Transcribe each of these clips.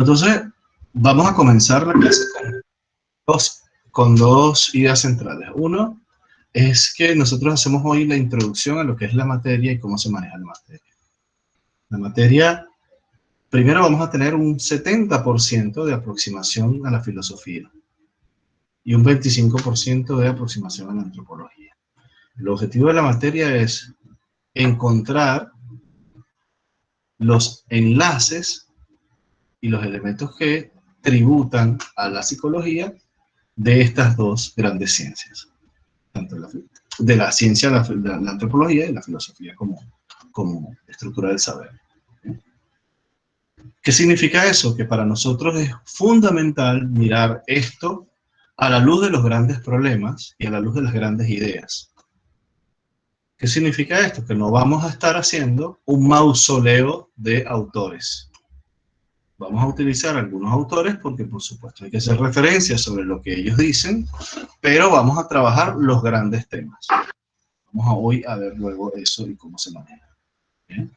Entonces, vamos a comenzar la clase con dos ideas centrales. Uno es que nosotros hacemos hoy la introducción a lo que es la materia y cómo se maneja la materia. La materia, primero vamos a tener un 70% de aproximación a la filosofía y un 25% de aproximación a la antropología. El objetivo de la materia es encontrar los enlaces y los elementos que tributan a la psicología de estas dos grandes ciencias, tanto de la ciencia, la antropología y la filosofía como estructura del saber. ¿Qué significa eso? Que para nosotros es fundamental mirar esto a la luz de los grandes problemas y a la luz de las grandes ideas. ¿Qué significa esto? Que no vamos a estar haciendo un mausoleo de autores. Vamos a utilizar algunos autores porque, por supuesto, hay que hacer referencias sobre lo que ellos dicen, pero vamos a trabajar los grandes temas. Vamos a hoy a ver luego eso y cómo se maneja. ¿Bien?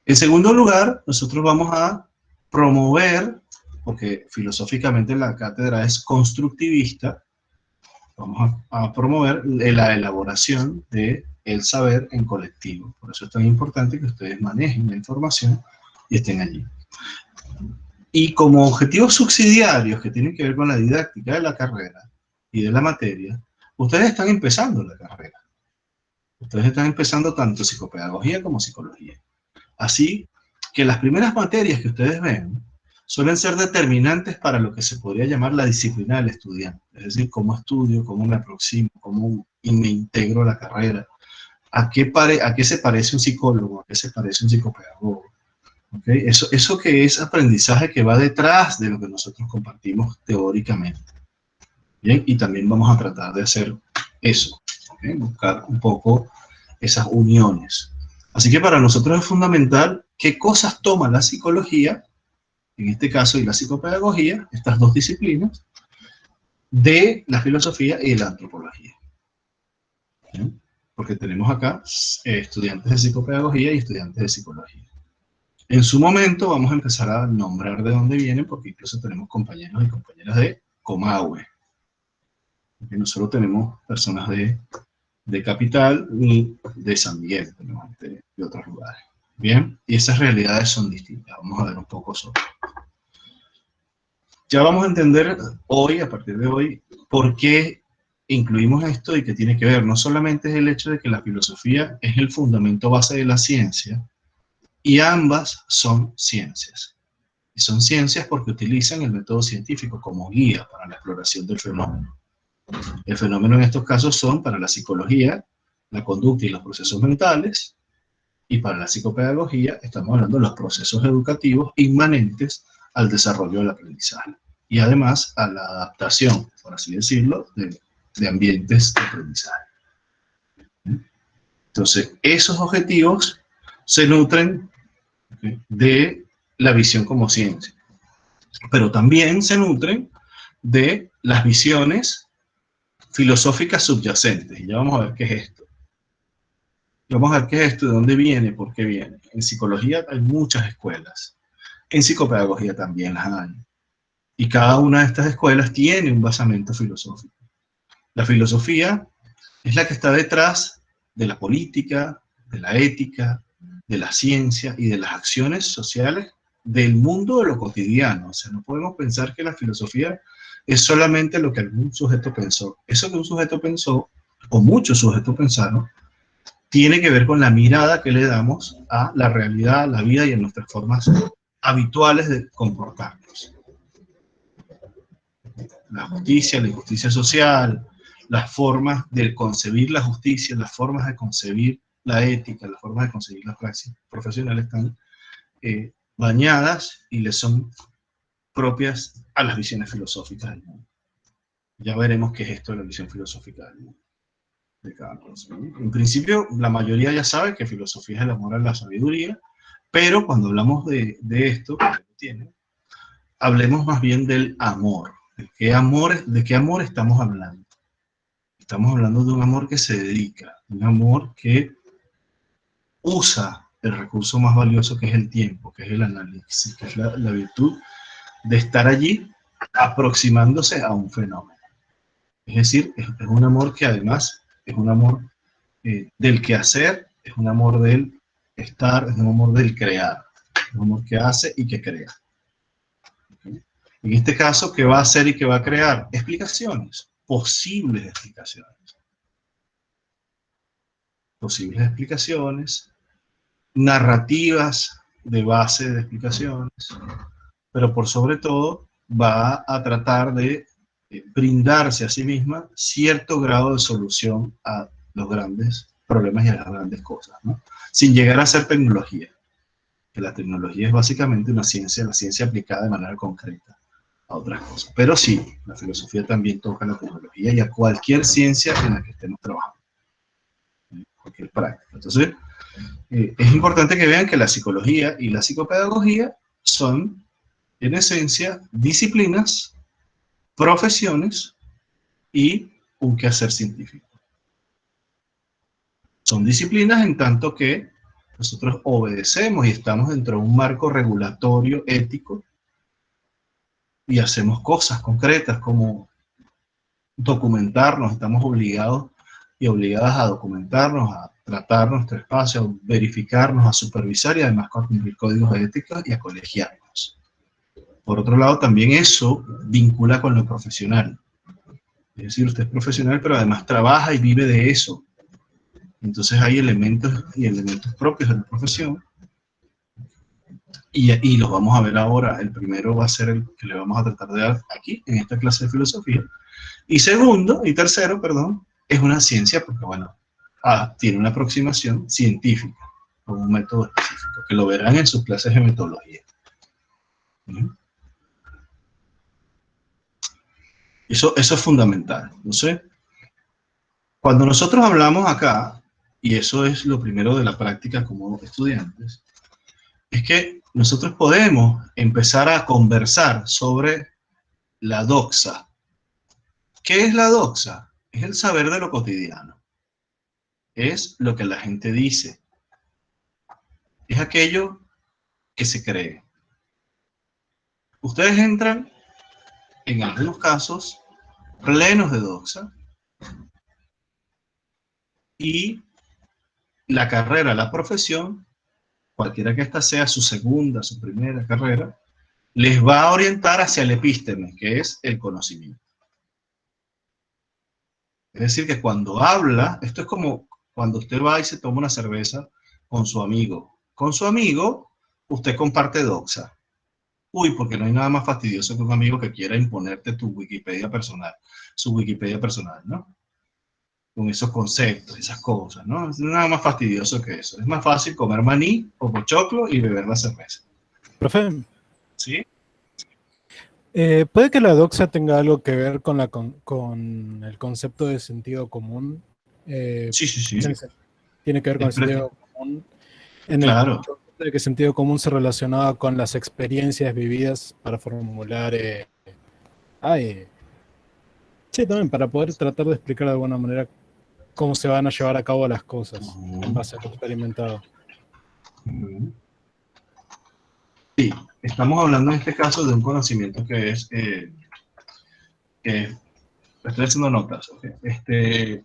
En segundo lugar, nosotros vamos a promover, porque filosóficamente la cátedra es constructivista, vamos a promover la elaboración del saber en colectivo. Por eso es tan importante que ustedes manejen la información y estén allí. Y como objetivos subsidiarios que tienen que ver con la didáctica de la carrera y de la materia, ustedes están empezando la carrera. Ustedes están empezando tanto psicopedagogía como psicología. Así que las primeras materias que ustedes ven suelen ser determinantes para lo que se podría llamar la disciplina del estudiante. Es decir, cómo estudio, cómo me aproximo, cómo me integro a la carrera, a qué se parece un psicólogo, a qué se parece un psicopedagogo. ¿Okay? Eso que es aprendizaje que va detrás de lo que nosotros compartimos teóricamente. Bien, y también vamos a tratar de hacer eso, ¿okay? Buscar un poco esas uniones. Así que para nosotros es fundamental qué cosas toma la psicología, en este caso y la psicopedagogía, estas dos disciplinas, de la filosofía y de la antropología. ¿Bien? Porque tenemos acá estudiantes de psicopedagogía y estudiantes de psicología. En su momento vamos a empezar a nombrar de dónde vienen, porque incluso tenemos compañeros y compañeras de Comahue. Porque no solo tenemos personas de Capital ni de San Miguel, tenemos de otros lugares. Bien, y esas realidades son distintas. Vamos a ver un poco sobre. Ya vamos a entender hoy, a partir de hoy, por qué incluimos esto y qué tiene que ver. No solamente es el hecho de que la filosofía es el fundamento base de la ciencia, y ambas son ciencias. Y son ciencias porque utilizan el método científico como guía para la exploración del fenómeno. El fenómeno en estos casos son, para la psicología, la conducta y los procesos mentales, y para la psicopedagogía estamos hablando de los procesos educativos inmanentes al desarrollo del aprendizaje, y además a la adaptación, por así decirlo, de ambientes de aprendizaje. Entonces, esos objetivos se nutren de la visión como ciencia, pero también se nutren de las visiones filosóficas subyacentes. Y ya vamos a ver qué es esto. Vamos a ver qué es esto, de dónde viene, por qué viene. En psicología hay muchas escuelas, en psicopedagogía también las hay. Y cada una de estas escuelas tiene un basamento filosófico. La filosofía es la que está detrás de la política, de la ética, de la ciencia y de las acciones sociales del mundo de lo cotidiano. O sea, no podemos pensar que la filosofía es solamente lo que algún sujeto pensó. Eso que un sujeto pensó, o muchos sujetos pensaron, tiene que ver con la mirada que le damos a la realidad, a la vida y a nuestras formas habituales de comportarnos. La justicia, la injusticia social, las formas de concebir la justicia, las formas de concebir la ética, las formas de concebir la praxis profesional están bañadas y les son propias a las visiones filosóficas del mundo. Ya veremos qué es esto de la visión filosófica del mundo, de cada cosa, ¿no? En principio, la mayoría ya sabe que filosofía es el amor a la sabiduría, pero cuando hablamos de esto, hablemos más bien del amor. ¿De qué amor estamos hablando? Estamos hablando de un amor que se dedica, un amor que usa el recurso más valioso, que es el tiempo, que es el análisis, que es la virtud de estar allí aproximándose a un fenómeno. Es decir, es un amor que además es un amor del quehacer, es un amor del estar, es un amor del crear, es un amor que hace y que crea. ¿Okay? En este caso, ¿qué va a hacer y qué va a crear? Explicaciones, posibles explicaciones. Posibles explicaciones, narrativas de base de explicaciones, pero por sobre todo va a tratar de brindarse a sí misma cierto grado de solución a los grandes problemas y a las grandes cosas, ¿no? Sin llegar a ser tecnología, que la tecnología es básicamente una ciencia, la ciencia aplicada de manera concreta a otras cosas. Pero sí, la filosofía también toca la tecnología y a cualquier ciencia en la que estemos trabajando, cualquier práctica. Entonces, es importante que vean que la psicología y la psicopedagogía son, en esencia, disciplinas, profesiones y un quehacer científico. Son disciplinas en tanto que nosotros obedecemos y estamos dentro de un marco regulatorio ético y hacemos cosas concretas como documentarnos, estamos obligados y obligadas a documentarnos, a tratar nuestro espacio, a verificarnos, a supervisar y además a cumplir códigos de ética y a colegiarnos. Por otro lado, también eso vincula con lo profesional. Es decir, usted es profesional, pero además trabaja y vive de eso. Entonces hay elementos y elementos propios de la profesión. Y los vamos a ver ahora. El primero va a ser el que le vamos a tratar de dar aquí, en esta clase de filosofía. Y segundo, y tercero, perdón, es una ciencia porque, bueno, tiene una aproximación científica, con un método específico, que lo verán en sus clases de metodología. Eso es fundamental. Entonces, cuando nosotros hablamos acá, y eso es lo primero de la práctica como estudiantes, es que nosotros podemos empezar a conversar sobre la doxa. ¿Qué es la doxa? Es el saber de lo cotidiano. Es lo que la gente dice. Es aquello que se cree. Ustedes entran, en algunos casos, plenos de doxa, y la carrera, la profesión, cualquiera que esta sea su segunda, su primera carrera, les va a orientar hacia el epísteme, que es el conocimiento. Es decir, que cuando habla, esto es como cuando usted va y se toma una cerveza con su amigo. Con su amigo, usted comparte doxa. Uy, porque no hay nada más fastidioso que un amigo que quiera imponerte tu Wikipedia personal, su Wikipedia personal, ¿no? Con esos conceptos, esas cosas, ¿no? Es nada más fastidioso que eso. Es más fácil comer maní o pochoclo y beber la cerveza. Profe, ¿Sí? ¿puede que la doxa tenga algo que ver con el concepto de sentido común? Sí, sí, sí. Tiene que ver con el sentido común, en el Claro. concepto de que el sentido común se relacionaba con las experiencias vividas para formular... sí, también para poder tratar de explicar de alguna manera cómo se van a llevar a cabo las cosas en base a lo experimentado. Sí, estamos hablando en este caso de un conocimiento que es, estoy haciendo notas, ¿okay?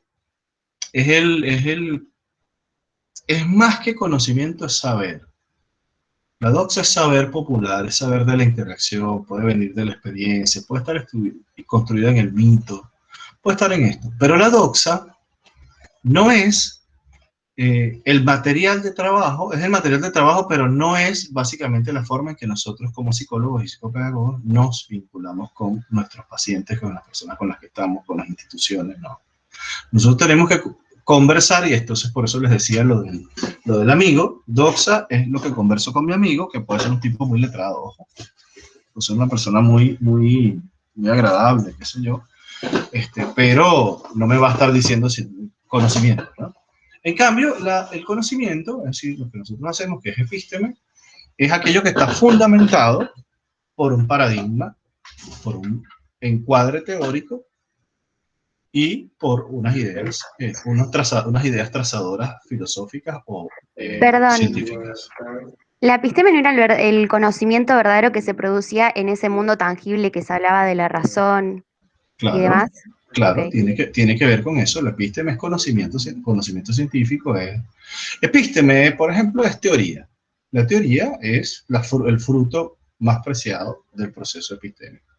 Es más que conocimiento, es saber. La doxa es saber popular, es saber de la interacción, puede venir de la experiencia, puede estar construida en el mito, puede estar en esto. Pero la doxa no es el material de trabajo, es el material de trabajo, pero no es básicamente la forma en que nosotros como psicólogos y psicopedagogos nos vinculamos con nuestros pacientes, con las personas con las que estamos, con las instituciones, no. Nosotros tenemos que conversar, y entonces por eso les decía lo del amigo. Doxa es lo que converso con mi amigo, que puede ser un tipo muy letrado, ojo. O sea, una persona muy, muy, muy agradable, qué sé yo. Pero no me va a estar diciendo conocimiento, ¿no? En cambio, el conocimiento, es decir, lo que nosotros hacemos, que es epísteme, es aquello que está fundamentado por un paradigma, por un encuadre teórico, y por unas ideas, unas ideas trazadoras filosóficas o Perdón, científicas. la episteme no era el conocimiento verdadero que se producía en ese mundo tangible que se hablaba de la razón y Claro, demás. claro, Ok. tiene que ver con eso. La epísteme es conocimiento científico. Epísteme, por ejemplo, es teoría. La teoría es el fruto más preciado del proceso epistémico.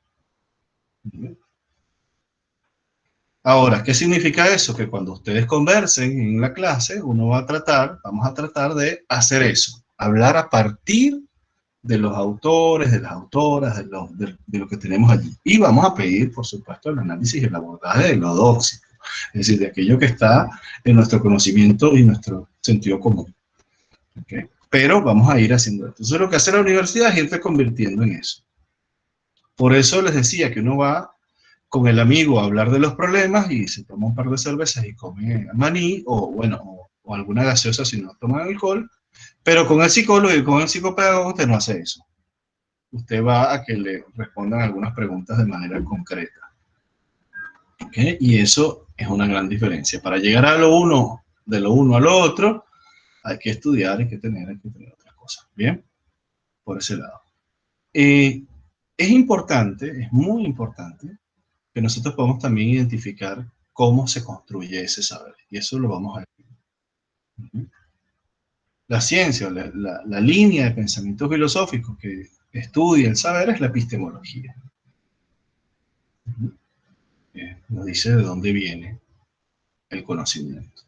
Ahora, ¿qué significa eso? Que cuando ustedes conversen en la clase, vamos a tratar de hacer eso, hablar a partir de los autores, de las autoras, de lo que tenemos allí. Y vamos a pedir, por supuesto, el análisis y el abordaje de lo dóxico, es decir, de aquello que está en nuestro conocimiento y nuestro sentido común. ¿Okay? Pero vamos a ir haciendo esto. Entonces, lo que hace la universidad es irte convirtiendo en eso. Por eso les decía que uno va con el amigo a hablar de los problemas y se toma un par de cervezas y come maní o, bueno, o alguna gaseosa si no toman alcohol, pero con el psicólogo y con el psicopedagogo usted no hace eso. Usted va a que le respondan algunas preguntas de manera concreta. ¿Okay? Y eso es una gran diferencia. Para llegar a de lo uno a lo otro, hay que estudiar, hay que tener otras cosas. ¿Bien? Por ese lado. Es importante, es muy importante, que nosotros podamos también identificar cómo se construye ese saber. Y eso lo vamos a ver. La ciencia, la línea de pensamiento filosófico que estudia el saber es la epistemología. Nos dice de dónde viene el conocimiento.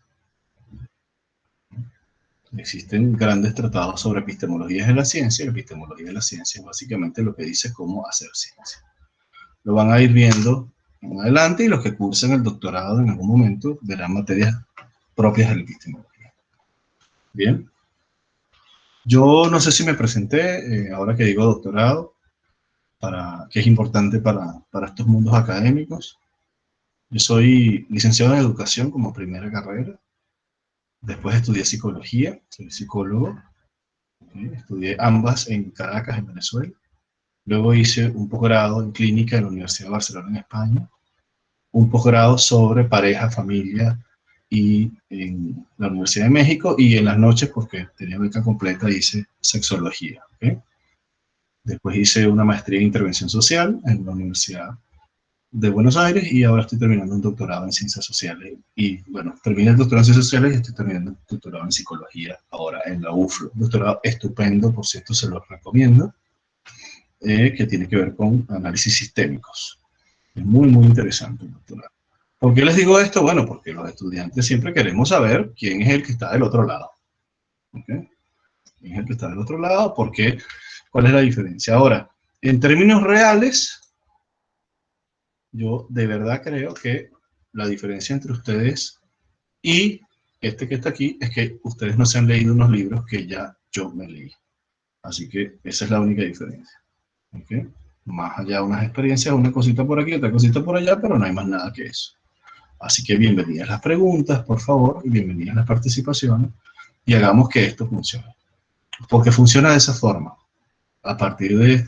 Existen grandes tratados sobre epistemologías de la ciencia, y la epistemología de la ciencia es básicamente lo que dice cómo hacer ciencia. Lo van a ir viendo en adelante y los que cursen el doctorado en algún momento verán materias propias de la epistemología. Bien. Yo no sé si me presenté, ahora que digo doctorado, que es importante para estos mundos académicos. Yo soy licenciado en educación como primera carrera. Después estudié psicología, soy psicólogo. Estudié ambas en Caracas, en Venezuela. Luego hice un posgrado en clínica en la Universidad de Barcelona, en España. Un posgrado sobre pareja, familia, y en la Universidad de México. Y en las noches, porque tenía beca completa, hice sexología. ¿Okay? Después hice una maestría en intervención social en la Universidad de Buenos Aires y ahora estoy terminando un doctorado en ciencias sociales. Y bueno, terminé el doctorado en ciencias sociales y estoy terminando el doctorado en psicología ahora en la UFLO. Un doctorado estupendo, por cierto, se los recomiendo, que tiene que ver con análisis sistémicos. Es muy, muy interesante el doctorado. ¿Por qué les digo esto? Bueno, porque los estudiantes siempre queremos saber quién es el que está del otro lado. ¿Okay? ¿Quién es el que está del otro lado? Porque, ¿cuál es la diferencia? Ahora, en términos reales, yo de verdad creo que la diferencia entre ustedes y este que está aquí es que ustedes no se han leído unos libros que ya yo me leí. Así que esa es la única diferencia. ¿Okay? Más allá de unas experiencias, una cosita por aquí, otra cosita por allá, pero no hay más nada que eso. Así que bienvenidas las preguntas, por favor, y bienvenidas las participaciones, y hagamos que esto funcione. Porque funciona de esa forma, a partir de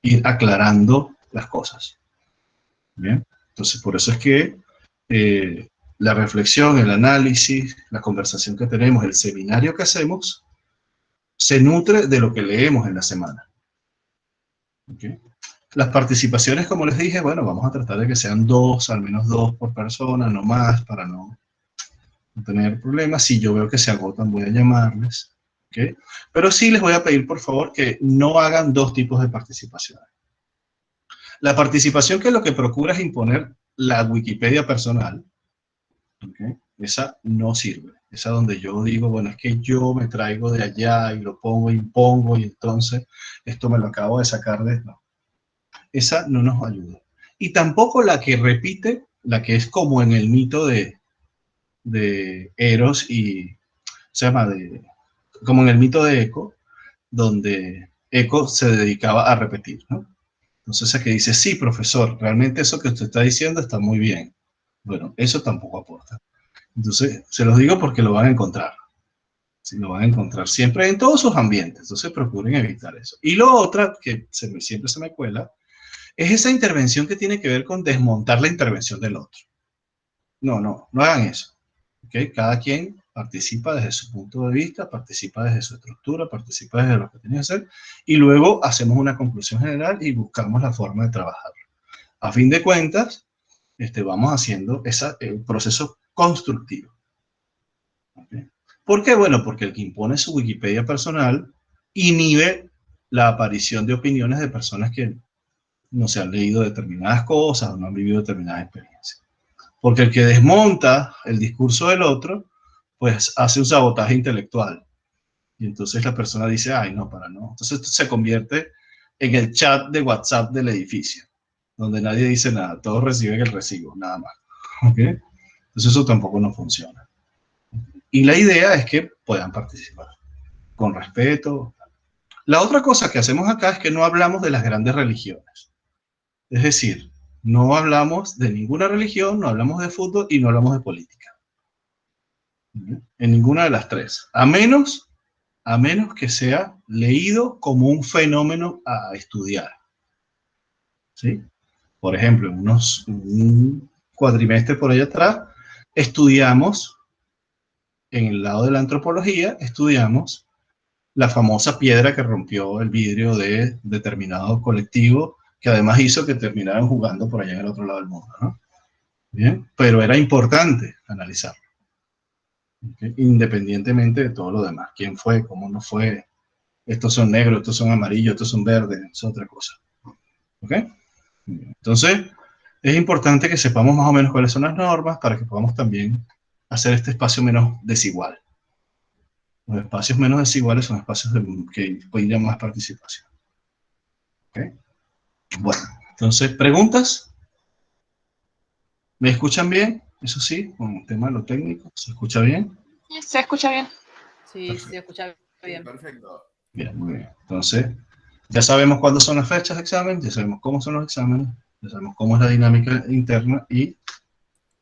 ir aclarando las cosas. ¿Bien? Entonces, por eso es que la reflexión, el análisis, la conversación que tenemos, el seminario que hacemos, se nutre de lo que leemos en la semana. ¿Okay? Las participaciones, como les dije, bueno, vamos a tratar de que sean al menos dos por persona, no más, para no tener problemas. Si yo veo que se agotan, voy a llamarles. ¿Okay? Pero sí les voy a pedir, por favor, que no hagan dos tipos de participaciones. La participación que lo que procura es imponer la Wikipedia personal, ¿okay? Esa no sirve. Esa donde yo digo, bueno, es que yo me traigo de allá y lo pongo, impongo, y entonces esto me lo acabo de sacar de... No. Esa no nos ayuda. Y tampoco la que repite, la que es como en el mito de Eros y... Se llama como en el mito de Eco, donde Eco se dedicaba a repetir, ¿no? Entonces esa que dice, sí, profesor, realmente eso que usted está diciendo está muy bien. Bueno, eso tampoco aporta. Entonces, se los digo porque lo van a encontrar. Sí, lo van a encontrar siempre en todos sus ambientes. Entonces, procuren evitar eso. Y lo otro que siempre se me cuela es esa intervención que tiene que ver con desmontar la intervención del otro. no hagan eso. ¿Okay? Cada quien participa desde su punto de vista, participa desde su estructura, participa desde lo que tiene que hacer, y luego hacemos una conclusión general y buscamos la forma de trabajarlo. A fin de cuentas, vamos haciendo el proceso constructivo. ¿Okay? ¿Por qué? Bueno, porque el que impone su Wikipedia personal inhibe la aparición de opiniones de personas que no se han leído determinadas cosas o no han vivido determinadas experiencias. Porque el que desmonta el discurso del otro, pues hace un sabotaje intelectual. Y entonces la persona dice, ay, no, para no. Entonces esto se convierte en el chat de WhatsApp del edificio, donde nadie dice nada, todos reciben el recibo, nada más. ¿Okay? Entonces eso tampoco no funciona. Y la idea es que puedan participar con respeto. La otra cosa que hacemos acá es que no hablamos de las grandes religiones. Es decir, no hablamos de ninguna religión, no hablamos de fútbol y no hablamos de política. En ninguna de las tres. A menos que sea leído como un fenómeno a estudiar. ¿Sí? Por ejemplo, en un cuatrimestre por allá atrás, estudiamos, en el lado de la antropología, estudiamos la famosa piedra que rompió el vidrio de determinado colectivo, que además hizo que terminaran jugando por allá en el otro lado del mundo, ¿no? Bien, pero era importante analizarlo, ¿okay? Independientemente de todo lo demás. ¿Quién fue? ¿Cómo no fue? Estos son negros, estos son amarillos, estos son verdes, es otra cosa. ¿Ok? Entonces, es importante que sepamos más o menos cuáles son las normas para que podamos también hacer este espacio menos desigual. Los espacios menos desiguales son espacios que piden más participación. ¿Ok? Bueno, entonces, ¿preguntas? ¿Me escuchan bien? Eso sí, con el tema de lo técnico, ¿se escucha bien? Se escucha bien. Sí, Perfecto. se escucha bien. Perfecto. Bien, muy bien. Entonces, ya sabemos cuándo son las fechas de examen, ya sabemos cómo son los exámenes, ya sabemos cómo es la dinámica interna y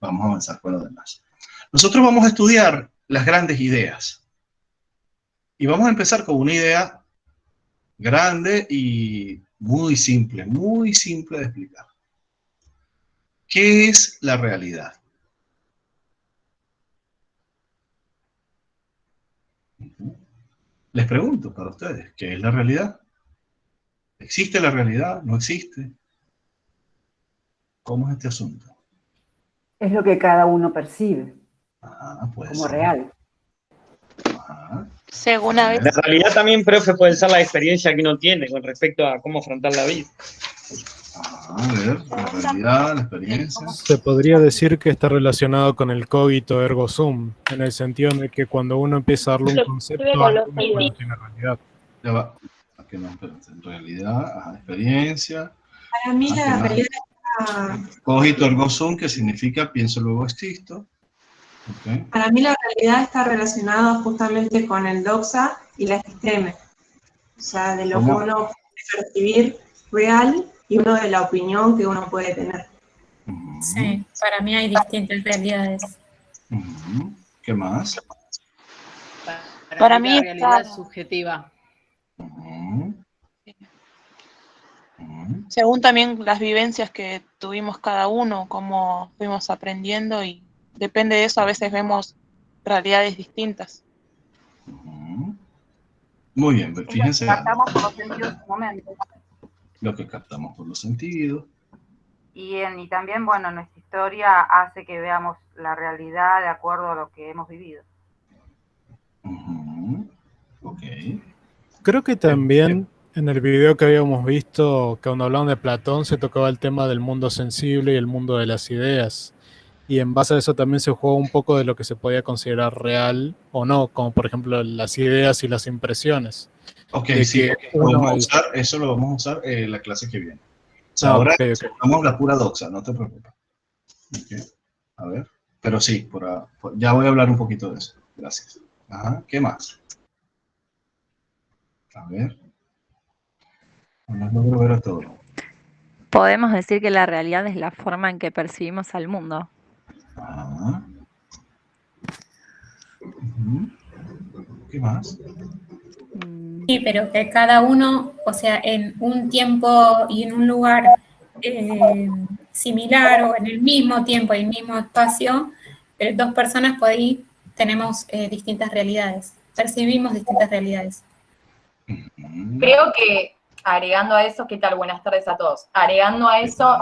vamos a avanzar con lo demás. Nosotros vamos a estudiar las grandes ideas. Y vamos a empezar con una idea grande y muy simple de explicar. ¿Qué es la realidad? Les pregunto para ustedes, ¿qué es la realidad? ¿Existe la realidad? ¿No existe? ¿Cómo es este asunto? Es lo que cada uno percibe Puede como ser. real. Según a La veces. realidad también, profe, puede ser la experiencia que uno tiene con respecto a cómo afrontar la vida. A ver, la realidad, la experiencia. Se podría decir que está relacionado con el cogito ergo sum, en el sentido en el que cuando uno empieza a darle un concepto a algo, no tiene realidad. Ya va. Aquí no, espérate. En realidad, experiencia. Para mí la realidad Cogito ergo sum, que significa pienso luego existo. Okay. Para mí la realidad está relacionada justamente con el doxa y la episteme. O sea, de lo ¿Cómo? que uno puede percibir real y uno de la opinión que uno puede tener. Sí, para mí hay distintas realidades. ¿Qué más? Para mí la está- realidad es subjetiva. Según también las vivencias que tuvimos cada uno, cómo fuimos aprendiendo y depende de eso, a veces vemos realidades distintas. Muy bien, fíjense. Captamos por los sentidos en su momento. Lo que captamos por los sentidos. Y también, bueno, nuestra historia hace que veamos la realidad de acuerdo a lo que hemos vivido. Ok. Creo que también en el video que habíamos visto, que cuando hablaban de Platón, se tocaba el tema del mundo sensible y el mundo de las ideas. Y en base a eso también se jugó un poco de lo que se podía considerar real o no, como por ejemplo las ideas y las impresiones. Ok, De sí, que eso lo vamos a usar en la clase que viene. O sea, Ah, ahora ok. usamos la pura doxa, no te preocupes. Okay. A ver, pero sí, ya voy a hablar un poquito de eso. Gracias. Ajá, ¿qué más? A ver. No logro ver a todo. Podemos decir que la realidad es la forma en que percibimos al mundo. Ajá. ¿Qué más? Sí, pero que cada uno, o sea, en un tiempo y en un lugar similar o en el mismo tiempo y el mismo espacio, pero dos personas por ahí tenemos distintas realidades, percibimos distintas realidades. Creo que agregando a eso, ¿qué tal? Buenas tardes a todos. Agregando a eso,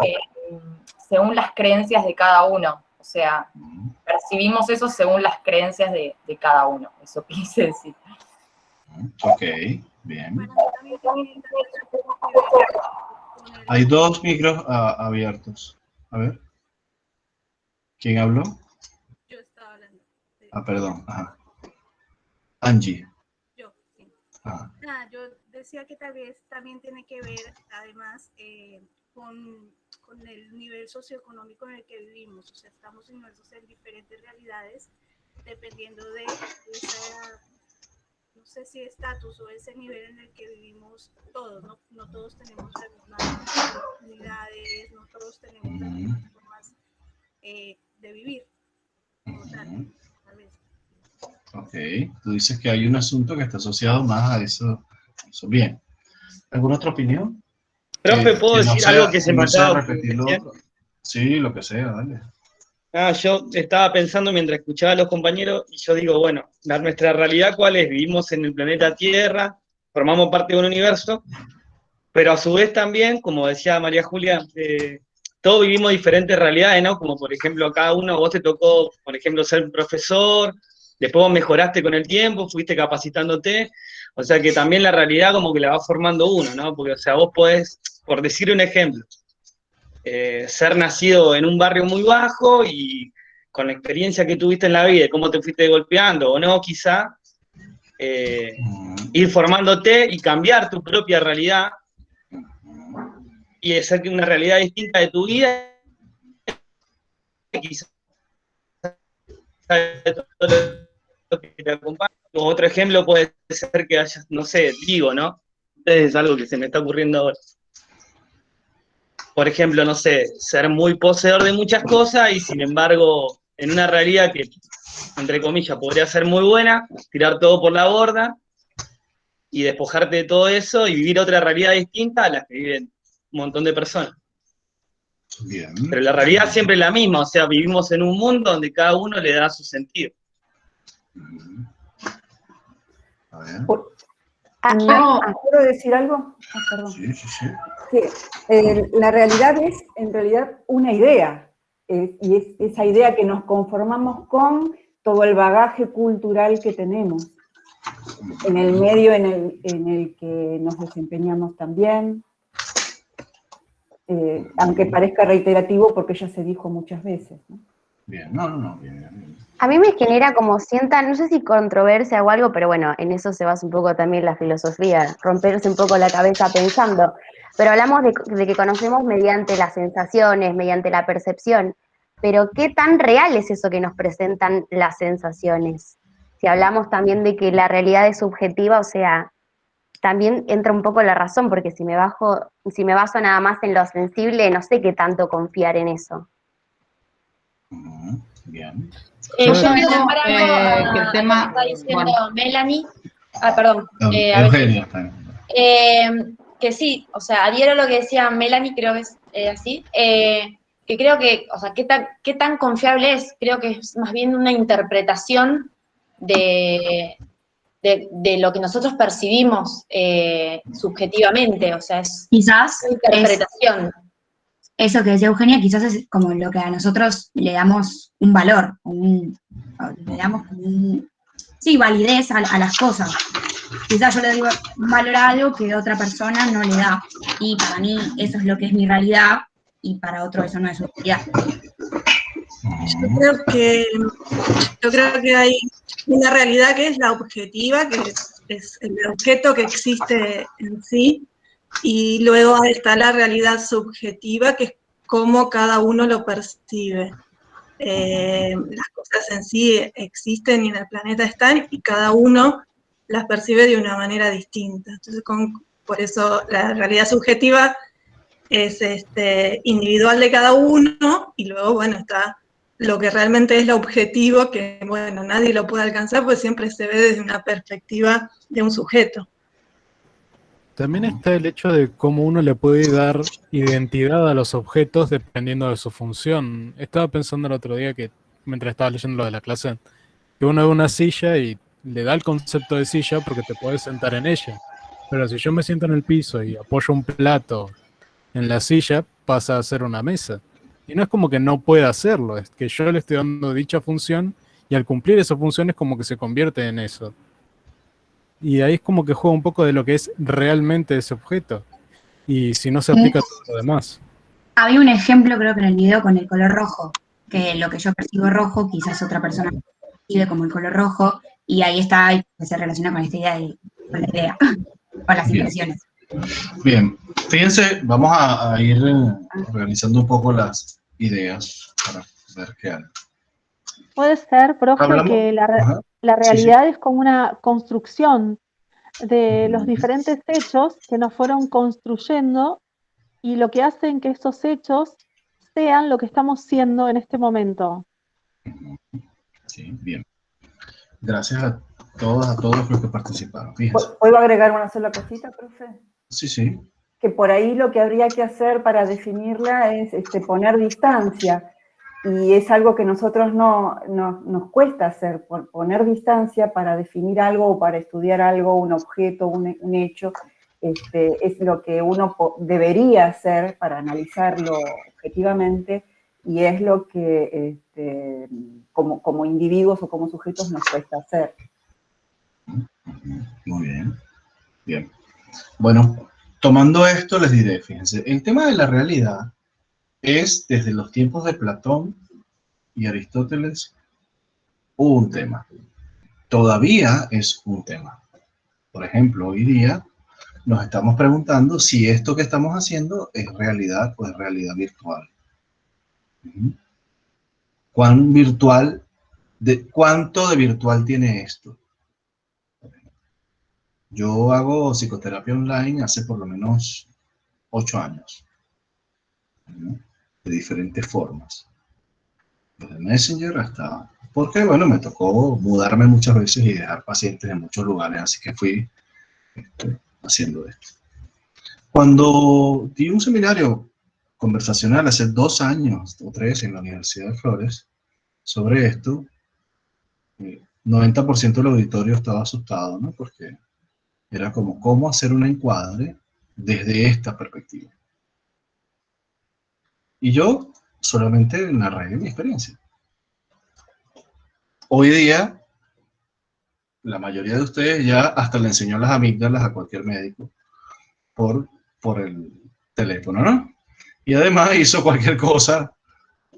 según las creencias de cada uno, o sea, percibimos eso según las creencias de cada uno, eso quise decir. Ok, bien. Hay dos micros abiertos. A ver. ¿Quién habló? Yo estaba hablando. Ah, perdón. Ajá. Angie. Yo, sí. Ajá. Nada, yo decía que tal vez también tiene que ver, además, con el nivel socioeconómico en el que vivimos. O sea, estamos inmersos en diferentes realidades, dependiendo de esa, no sé si estatus o ese nivel en el que vivimos todos, ¿no? No todos tenemos las mismas oportunidades, no todos tenemos las mismas formas de vivir. Tal vez. Ok, tú dices que hay un asunto que está asociado más a eso. Bien. ¿Alguna otra opinión? Profe, ¿puedo decir algo que se me acaba de ocurrir? Sí, lo que sea, dale. Yo estaba pensando mientras escuchaba a los compañeros y yo digo, bueno, nuestra realidad cuál es, vivimos en el planeta Tierra, formamos parte de un universo, pero a su vez también, como decía María Julia, todos vivimos diferentes realidades, ¿no? Como por ejemplo a cada uno, vos te tocó, por ejemplo, ser profesor, después vos mejoraste con el tiempo, fuiste capacitándote, o sea que también la realidad como que la va formando uno, ¿no? Porque, o sea, vos podés, por decir un ejemplo, ser nacido en un barrio muy bajo y con la experiencia que tuviste en la vida, cómo te fuiste golpeando o no, quizá, ir formándote y cambiar tu propia realidad y hacer una realidad distinta de tu vida, quizá de todo lo que te acompaña. O otro ejemplo puede ser que hayas, no sé, digo, ¿no? Es algo que se me está ocurriendo ahora. Por ejemplo, no sé, ser muy poseedor de muchas cosas y sin embargo, en una realidad que, entre comillas, podría ser muy buena, tirar todo por la borda y despojarte de todo eso y vivir otra realidad distinta a la que viven un montón de personas. Bien. Pero la realidad siempre es la misma, o sea, vivimos en un mundo donde cada uno le da su sentido. A ver. ¿Puedo decir algo? Perdón. Sí, sí, sí. Que la realidad es, en realidad, una idea. Y es esa idea que nos conformamos con todo el bagaje cultural que tenemos, en el medio en el que nos desempeñamos también, aunque parezca reiterativo porque ya se dijo muchas veces, ¿no? Bien, no, bien. A mí me genera como sientan, no sé si controversia o algo, pero bueno, en eso se basa un poco también la filosofía, romperse un poco la cabeza pensando. Pero hablamos de que conocemos mediante las sensaciones, mediante la percepción, pero ¿qué tan real es eso que nos presentan las sensaciones? Si hablamos también de que la realidad es subjetiva, o sea, también entra un poco la razón, porque si me baso nada más en lo sensible, no sé qué tanto confiar en eso. Bien. Yo quiero sumar algo que el tema, está diciendo Melanie. Perdón. Eugenia. Que sí, o sea, adhiero a lo que decía Melanie, creo que es así. Que creo que, o sea, ¿qué tan confiable es? Creo que es más bien una interpretación de lo que nosotros percibimos subjetivamente, o sea, es quizás una interpretación. Eso que decía Eugenia, quizás es como lo que a nosotros le damos un valor, le damos como validez a las cosas. Quizás yo le doy valor a algo que otra persona no le da, y para mí eso es lo que es mi realidad, y para otro eso no es su realidad. Yo creo que hay una realidad que es la objetiva, que es el objeto que existe en sí, y luego está la realidad subjetiva, que es cómo cada uno lo percibe. Las cosas en sí existen y en el planeta están, y cada uno las percibe de una manera distinta. Entonces, por eso la realidad subjetiva es individual de cada uno, y luego, bueno, está lo que realmente es lo objetivo, que, bueno, nadie lo puede alcanzar, pues siempre se ve desde una perspectiva de un sujeto. también está el hecho de cómo uno le puede dar identidad a los objetos dependiendo de su función. Estaba pensando el otro día que, mientras estaba leyendo lo de la clase, que uno ve una silla y le da el concepto de silla porque te puedes sentar en ella. Pero si yo me siento en el piso y apoyo un plato en la silla, pasa a ser una mesa. Y no es como que no pueda hacerlo, es que yo le estoy dando dicha función y al cumplir esa función es como que se convierte en eso. Y ahí es como que juega un poco de lo que es realmente ese objeto. Y si no se aplica a todo lo demás. Había un ejemplo, creo que en el video, con el color rojo, que lo que yo percibo rojo, quizás otra persona percibe como el color rojo, y ahí está, y se relaciona con esta idea, con la idea, con las impresiones. Bien, fíjense, vamos a ir organizando un poco las ideas para ver qué hay. Puede ser, profe, Hablamos, que la sí, realidad es como una construcción de los diferentes hechos que nos fueron construyendo y lo que hacen que estos hechos sean lo que estamos siendo en este momento. Sí, bien. Gracias a todos los que participaron. Fíjense. ¿Puedo agregar una sola cosita, profe? Sí, sí. Que por ahí lo que habría que hacer para definirla es poner distancia. Y es algo que nosotros nos cuesta hacer, poner distancia para definir algo o para estudiar algo, un objeto, un hecho. Es lo que uno debería hacer para analizarlo objetivamente y es lo que como individuos o como sujetos nos cuesta hacer. Muy bien. Bien. Bueno, tomando esto les diré, fíjense, el tema de la realidad es desde los tiempos de Platón y Aristóteles un tema. Todavía es un tema. Por ejemplo, hoy día nos estamos preguntando si esto que estamos haciendo es realidad o es realidad virtual. ¿Cuánto de virtual tiene esto? Yo hago psicoterapia online hace por lo menos 8 años. De diferentes formas. Desde Messenger hasta... Porque, bueno, me tocó mudarme muchas veces y dejar pacientes en muchos lugares, así que fui haciendo esto. Cuando di un seminario conversacional hace 2 años o 3 en la Universidad de Flores sobre esto, 90% del auditorio estaba asustado, ¿no? Porque era como, ¿cómo hacer un encuadre desde esta perspectiva? Y yo solamente narré mi experiencia. Hoy día, la mayoría de ustedes ya hasta le enseñó las amígdalas a cualquier médico por el teléfono, ¿no? Y además hizo cualquier cosa,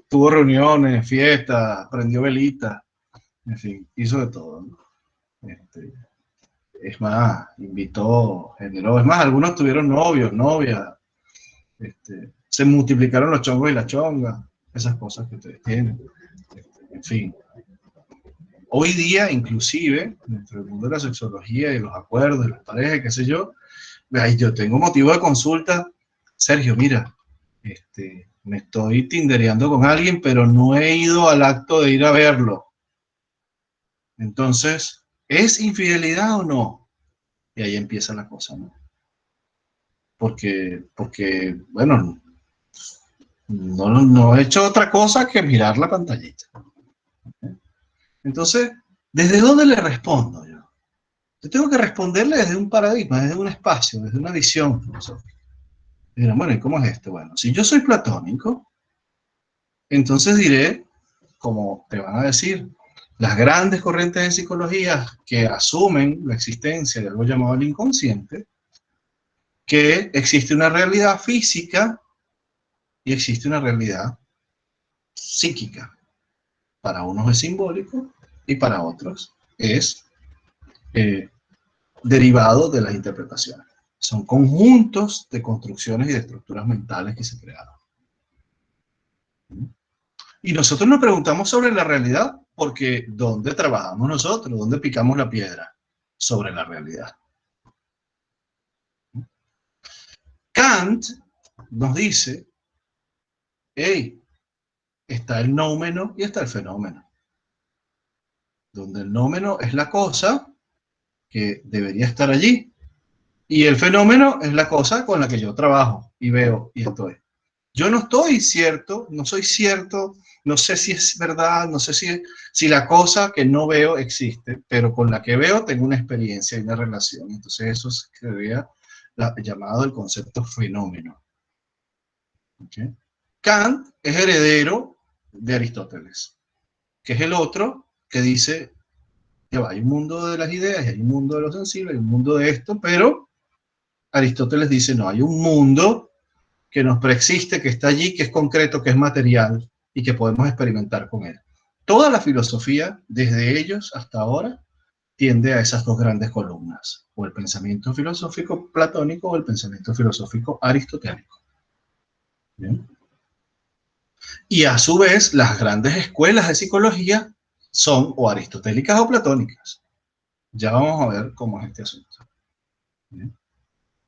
tuvo reuniones, fiestas, prendió velitas, en fin, hizo de todo, ¿no? Es más, invitó, generó, es más, algunos tuvieron novios, novias, se multiplicaron los chongos y la chonga, esas cosas que ustedes tienen, en fin. Hoy día, inclusive, dentro del mundo de la sexología y los acuerdos, de las parejas, qué sé yo tengo motivo de consulta. Sergio, mira, me estoy tindereando con alguien, pero no he ido al acto de ir a verlo. Entonces, ¿es infidelidad o no? Y ahí empieza la cosa, ¿no? Porque bueno, no he hecho otra cosa que mirar la pantallita. Entonces, ¿desde dónde le respondo yo? Yo tengo que responderle desde un paradigma, desde un espacio, desde una visión filosófica. Y dirán, bueno, ¿y cómo es esto? Bueno, si yo soy platónico, entonces diré, como te van a decir, las grandes corrientes de psicología que asumen la existencia de algo llamado el inconsciente, que existe una realidad física y existe una realidad psíquica. Para unos es simbólico y para otros es derivado de las interpretaciones. Son conjuntos de construcciones y de estructuras mentales que se crearon. Y nosotros nos preguntamos sobre la realidad porque ¿dónde trabajamos nosotros? ¿Dónde picamos la piedra? Sobre la realidad. Kant nos dice, hey, está el nómeno y está el fenómeno. Donde el nómeno es la cosa que debería estar allí Y el fenómeno es la cosa con la que yo trabajo y veo y estoy. Yo no estoy cierto, no soy cierto, no sé si es verdad, no sé si la cosa que no veo existe, pero con la que veo tengo una experiencia y una relación. Entonces eso se vea llamado el concepto fenómeno. ¿Okay? Kant es heredero de Aristóteles, que es el otro que dice, ya va, hay un mundo de las ideas, hay un mundo de lo sensible, hay un mundo de esto, pero Aristóteles dice, no, hay un mundo que nos preexiste, que está allí, que es concreto, que es material y que podemos experimentar con él. Toda la filosofía, desde ellos hasta ahora, tiende a esas dos grandes columnas, o el pensamiento filosófico platónico o el pensamiento filosófico aristotélico. ¿Bien? Y a su vez, las grandes escuelas de psicología son o aristotélicas o platónicas. Ya vamos a ver cómo es este asunto. ¿Bien?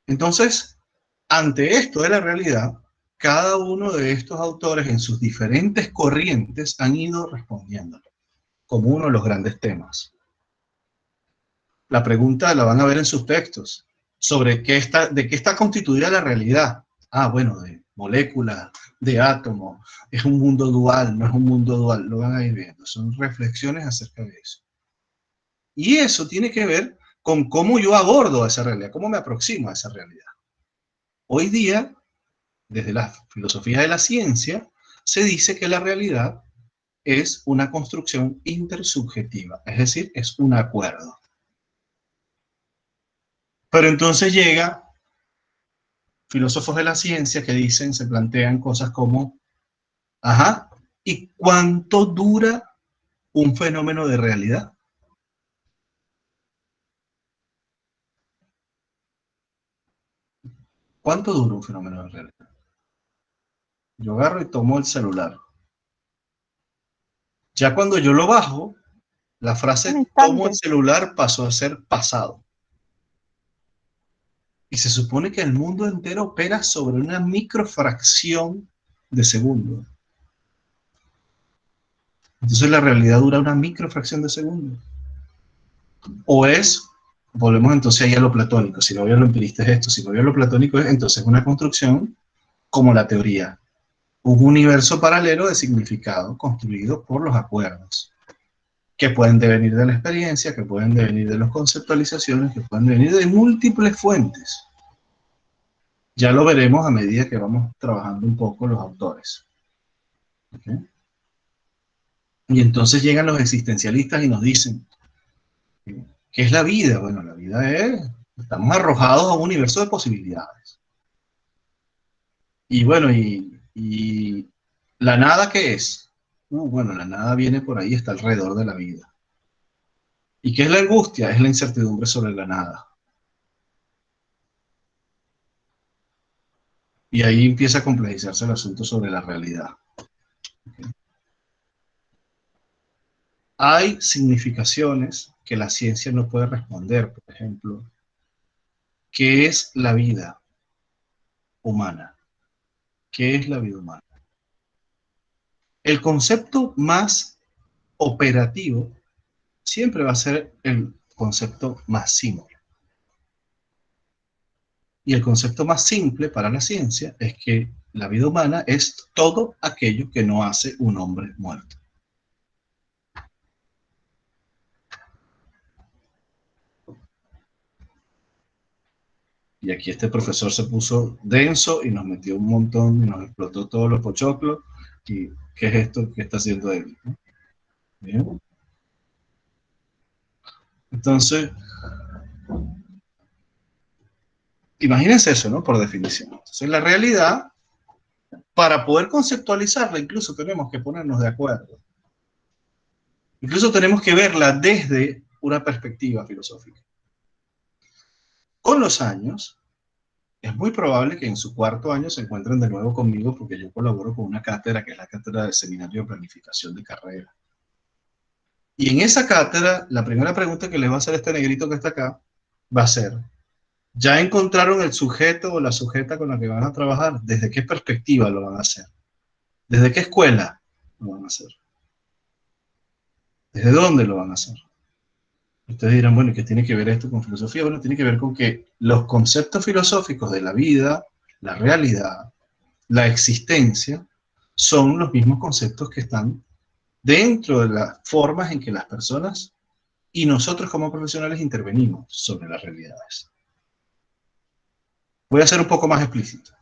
Entonces, ante esto de la realidad, cada uno de estos autores en sus diferentes corrientes han ido respondiendo como uno de los grandes temas. La pregunta la van a ver en sus textos, sobre de qué está constituida la realidad. Ah, bueno, de moléculas, de átomos, es un mundo dual, no es un mundo dual, lo van a ir viendo. Son reflexiones acerca de eso. Y eso tiene que ver con cómo yo abordo esa realidad, cómo me aproximo a esa realidad. Hoy día, desde la filosofía de la ciencia, se dice que la realidad es una construcción intersubjetiva, es decir, es un acuerdo. Pero entonces llega filósofos de la ciencia que dicen, se plantean cosas como, ajá, ¿y cuánto dura un fenómeno de realidad? ¿Cuánto dura un fenómeno de realidad? Yo agarro y tomo el celular. Ya cuando yo lo bajo, la frase tomo el celular pasó a ser pasado. Y se supone que el mundo entero opera sobre una microfracción de segundo. Entonces la realidad dura una microfracción de segundo. O es, volvemos entonces ahí a lo platónico, si lo había lo empirista es esto, si lo había lo platónico es entonces una construcción como la teoría. Un universo paralelo de significado construido por los acuerdos, que pueden devenir de la experiencia, que pueden devenir de las conceptualizaciones, que pueden devenir de múltiples fuentes. Ya lo veremos a medida que vamos trabajando un poco los autores. ¿Okay? Y entonces llegan los existencialistas y nos dicen, ¿qué es la vida? Bueno, la vida es, estamos arrojados a un universo de posibilidades. Y bueno, ¿y la nada qué es? Bueno, la nada viene por ahí, está alrededor de la vida. ¿Y qué es la angustia? Es la incertidumbre sobre la nada. Y ahí empieza a complejizarse el asunto sobre la realidad. ¿Okay? Hay significaciones que la ciencia no puede responder, por ejemplo, ¿qué es la vida humana? ¿Qué es la vida humana? El concepto más operativo siempre va a ser el concepto más simple. Y el concepto más simple para la ciencia es que la vida humana es todo aquello que no hace un hombre muerto. Y aquí este profesor se puso denso y nos metió un montón y nos explotó todos los pochoclos. ¿Y qué es esto que está haciendo él? ¿Bien? Entonces, imagínense eso, ¿no? Por definición. Entonces, la realidad, para poder conceptualizarla, incluso tenemos que ponernos de acuerdo. Incluso tenemos que verla desde una perspectiva filosófica. Con los años, es muy probable que en su cuarto año se encuentren de nuevo conmigo porque yo colaboro con una cátedra que es la cátedra del Seminario de Planificación de Carrera. Y en esa cátedra, la primera pregunta que les va a hacer este negrito que está acá va a ser, ¿ya encontraron el sujeto o la sujeta con la que van a trabajar? ¿Desde qué perspectiva lo van a hacer? ¿Desde qué escuela lo van a hacer? ¿Desde dónde lo van a hacer? Ustedes dirán, bueno, ¿y qué tiene que ver esto con filosofía? Bueno, tiene que ver con que los conceptos filosóficos de la vida, la realidad, la existencia, son los mismos conceptos que están dentro de las formas en que las personas y nosotros como profesionales intervenimos sobre las realidades. Voy a ser un poco más explícito.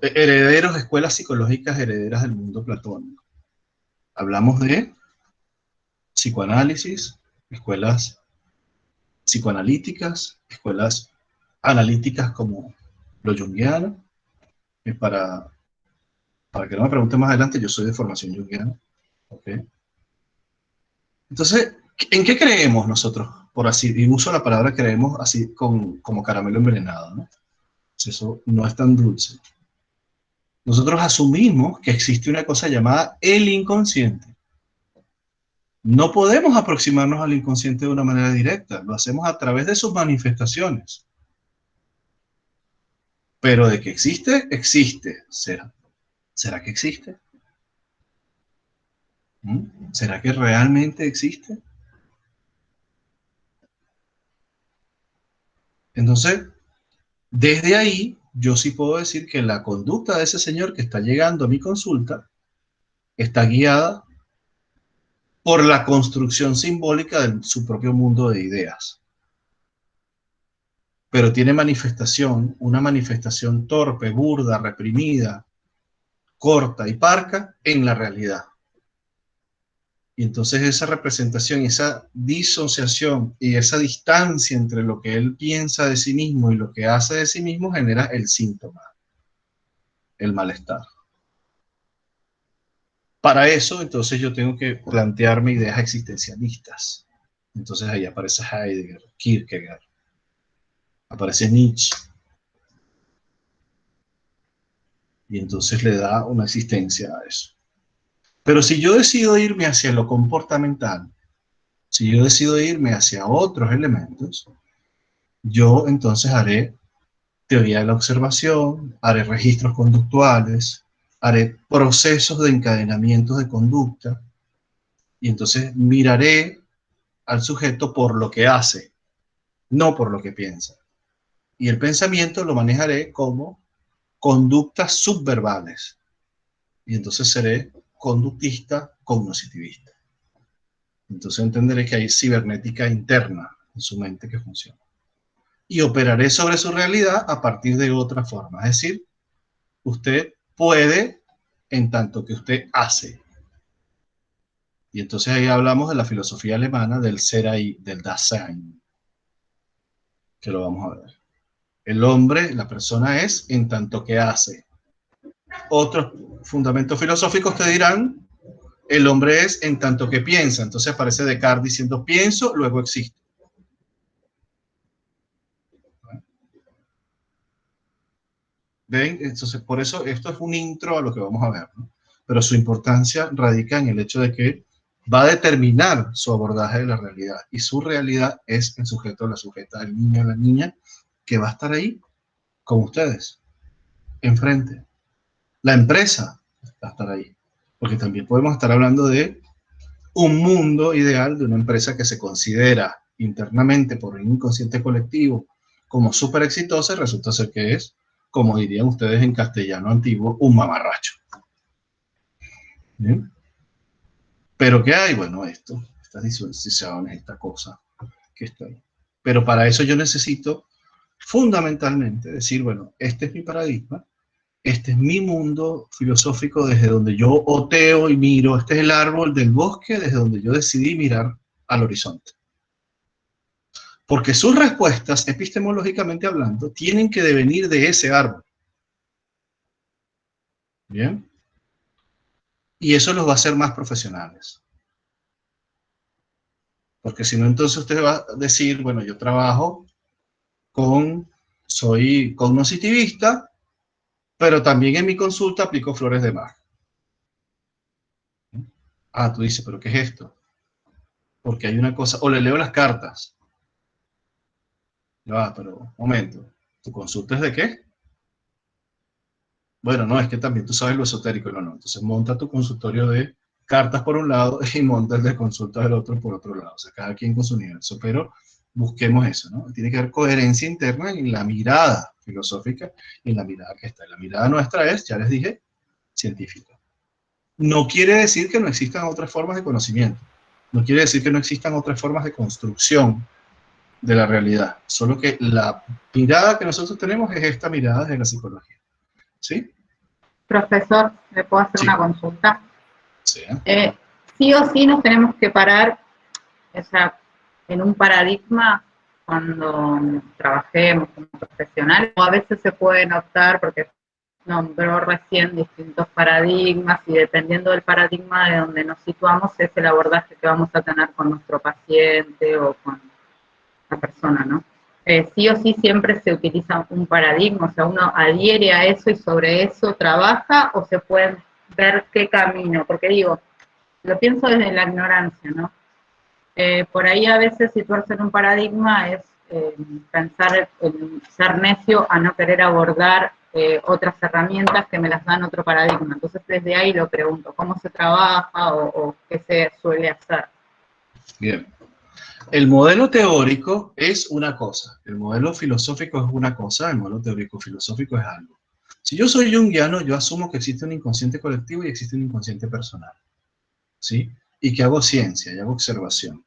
Herederos, escuelas psicológicas herederas del mundo platónico. Hablamos de psicoanálisis, escuelas psicoanalíticas, escuelas analíticas como lo junguiano. Para que no me pregunten más adelante, yo soy de formación junguiana. ¿Okay? Entonces, ¿en qué creemos nosotros? Por así, y uso la palabra creemos así como caramelo envenenado, ¿no? Eso no es tan dulce. Nosotros asumimos que existe una cosa llamada el inconsciente. No podemos aproximarnos al inconsciente de una manera directa, lo hacemos a través de sus manifestaciones. Pero de que existe, existe. ¿Será que existe? ¿Será que realmente existe? Entonces, desde ahí, yo sí puedo decir que la conducta de ese señor que está llegando a mi consulta está guiada por la construcción simbólica de su propio mundo de ideas. Pero tiene manifestación, una manifestación torpe, burda, reprimida, corta y parca en la realidad. Y entonces esa representación, esa disociación y esa distancia entre lo que él piensa de sí mismo y lo que hace de sí mismo genera el síntoma, el malestar. Para eso, entonces yo tengo que plantearme ideas existencialistas. Entonces ahí aparece Heidegger, Kierkegaard, aparece Nietzsche. Y entonces le da una existencia a eso. Pero si yo decido irme hacia lo comportamental, si yo decido irme hacia otros elementos, yo entonces haré teoría de la observación, haré registros conductuales, haré procesos de encadenamientos de conducta, y entonces miraré al sujeto por lo que hace, no por lo que piensa. Y el pensamiento lo manejaré como conductas subverbales. Y entonces seré conductista cognoscitivista. Entonces entenderé que hay cibernética interna en su mente que funciona. Y operaré sobre su realidad a partir de otra forma. Es decir, usted puede en tanto que usted hace. Y entonces ahí hablamos de la filosofía alemana del ser ahí, del Dasein, que lo vamos a ver. El hombre, la persona es en tanto que hace. Otros fundamentos filosóficos te dirán, el hombre es en tanto que piensa. Entonces aparece Descartes diciendo, pienso, luego existo. ¿Ven? Entonces, por eso esto es un intro a lo que vamos a ver, ¿no? Pero su importancia radica en el hecho de que va a determinar su abordaje de la realidad. Y su realidad es el sujeto o la sujeta, el niño o la niña, que va a estar ahí con ustedes, enfrente. La empresa va a estar ahí. Porque también podemos estar hablando de un mundo ideal de una empresa que se considera internamente por un inconsciente colectivo como súper exitosa y resulta ser que es, como dirían ustedes en castellano antiguo, un mamarracho. ¿Bien? ¿Pero qué hay? Bueno, estas disociaciones, esta cosa que está ahí. Pero para eso yo necesito fundamentalmente decir, bueno, este es mi paradigma, este es mi mundo filosófico desde donde yo oteo y miro, este es el árbol del bosque desde donde yo decidí mirar al horizonte. Porque sus respuestas, epistemológicamente hablando, tienen que devenir de ese árbol. ¿Bien? Y eso los va a hacer más profesionales. Porque si no, entonces usted va a decir, bueno, yo trabajo soy cognoscitivista, pero también en mi consulta aplico flores de Bach. Ah, tú dices, ¿pero qué es esto? Porque hay una cosa, o le leo las cartas. Ah, pero, un momento, ¿tu consulta es de qué? Bueno, no, es que también tú sabes lo esotérico, no. Entonces monta tu consultorio de cartas por un lado y montas de consulta del otro por otro lado. O sea, cada quien con su universo, pero busquemos eso, ¿no? Tiene que haber coherencia interna en la mirada filosófica y en la mirada que está. La mirada nuestra es, ya les dije, científica. No quiere decir que no existan otras formas de conocimiento. No quiere decir que no existan otras formas de construcción de la realidad. Solo que la mirada que nosotros tenemos es esta mirada de la psicología. ¿Sí? Profesor, ¿le puedo hacer una consulta? Sí. Sí o sí nos tenemos que parar, o sea, en un paradigma cuando trabajemos como profesionales, o a veces se pueden optar, porque nombró recién distintos paradigmas, y dependiendo del paradigma de donde nos situamos es el abordaje que vamos a tener con nuestro paciente o con la persona, ¿no? Sí o sí siempre se utiliza un paradigma, o sea, uno adhiere a eso y sobre eso trabaja, o se puede ver qué camino, porque digo, lo pienso desde la ignorancia, ¿no? Por ahí a veces situarse en un paradigma es pensar en ser necio a no querer abordar otras herramientas que me las dan otro paradigma. Entonces desde ahí lo pregunto, ¿cómo se trabaja o qué se suele hacer? Bien. El modelo teórico es una cosa, el modelo filosófico es una cosa, el modelo teórico filosófico es algo. Si yo soy junguiano, yo asumo que existe un inconsciente colectivo y existe un inconsciente personal, ¿sí? Y que hago ciencia y hago observación.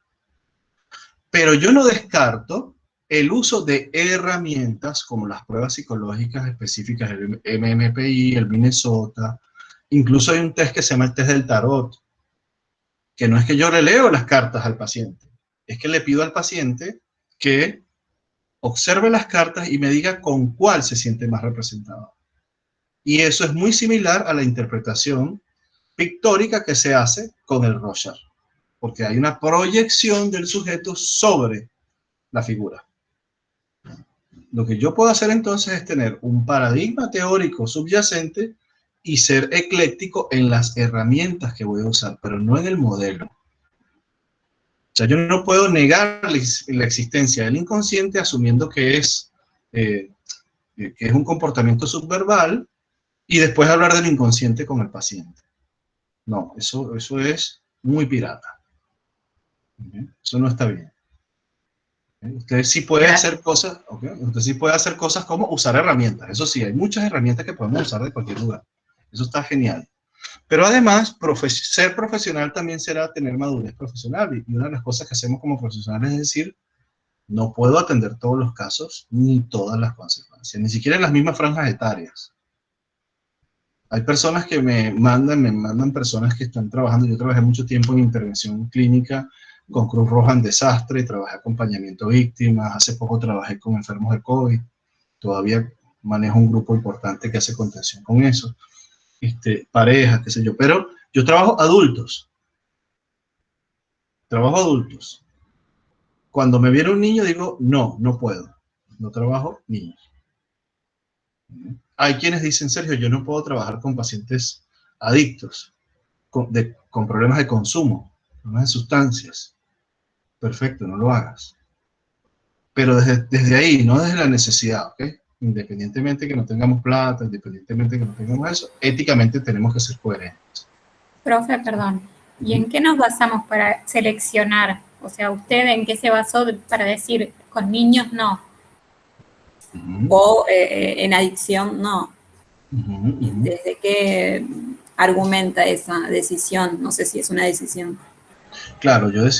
Pero yo no descarto el uso de herramientas como las pruebas psicológicas específicas, el MMPI, el Minnesota, incluso hay un test que se llama el test del tarot, que no es que yo le leo las cartas al paciente, es que le pido al paciente que observe las cartas y me diga con cuál se siente más representado. Y eso es muy similar a la interpretación pictórica que se hace con el Rorschach, porque hay una proyección del sujeto sobre la figura. Lo que yo puedo hacer entonces es tener un paradigma teórico subyacente y ser ecléctico en las herramientas que voy a usar, pero no en el modelo. O sea, yo no puedo negar la existencia del inconsciente asumiendo que es un comportamiento subverbal y después hablar del inconsciente con el paciente. No, eso es muy pirata. Eso no está bien. Usted sí puede hacer cosas, usted sí puede hacer cosas como usar herramientas. Eso sí, hay muchas herramientas que podemos usar de cualquier lugar. Eso está genial. Pero además, ser profesional también será tener madurez profesional. Y una de las cosas que hacemos como profesionales es decir, no puedo atender todos los casos ni todas las consecuencias, ni siquiera en las mismas franjas etarias. Hay personas que me mandan personas que están trabajando. Yo trabajé mucho tiempo en intervención clínica con Cruz Roja en desastre y trabajé acompañamiento a víctimas. Hace poco trabajé con enfermos de COVID. Todavía manejo un grupo importante que hace contención con eso. Parejas, qué sé yo. Pero yo trabajo adultos. Trabajo adultos. Cuando me viene un niño digo, no, no puedo. No trabajo niños. Hay quienes dicen, Sergio, yo no puedo trabajar con pacientes adictos, con problemas de consumo, problemas de sustancias. Perfecto, no lo hagas. Pero desde ahí, no desde la necesidad, ¿ok? Independientemente que no tengamos plata, independientemente que no tengamos eso, éticamente tenemos que ser coherentes. Profe, perdón, ¿y en qué nos basamos para seleccionar? O sea, ¿usted en qué se basó para decir con niños no? O en adicción no. ¿Desde qué argumenta esa decisión? No sé si es una decisión. Claro, yo al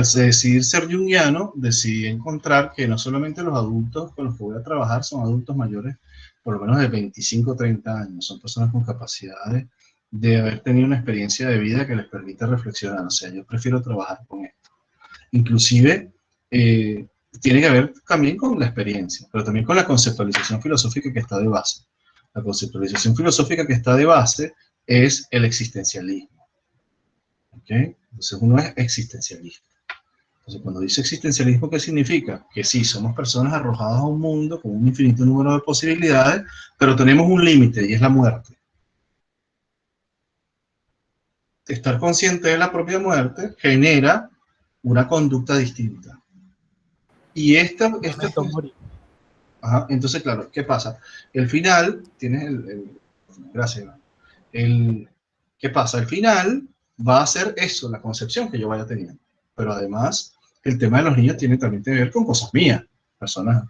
decidir ser junguiano, decidí encontrar que no solamente los adultos con los que voy a trabajar son adultos mayores, por lo menos de 25 o 30 años, son personas con capacidades de haber tenido una experiencia de vida que les permite reflexionar. O sea, yo prefiero trabajar con esto. Inclusive, tiene que ver también con la experiencia, pero también con la conceptualización filosófica que está de base. La conceptualización filosófica que está de base es el existencialismo. ¿Okay? Entonces uno es existencialista. Entonces cuando dice existencialismo, ¿qué significa? Que sí, somos personas arrojadas a un mundo con un infinito número de posibilidades, pero tenemos un límite y es la muerte. Estar consciente de la propia muerte genera una conducta distinta. Y entonces, claro, ¿qué pasa? El final, tienes gracias, ¿qué pasa? El final va a ser eso, la concepción que yo vaya teniendo. Pero además, el tema de los niños también tiene que ver con cosas mías,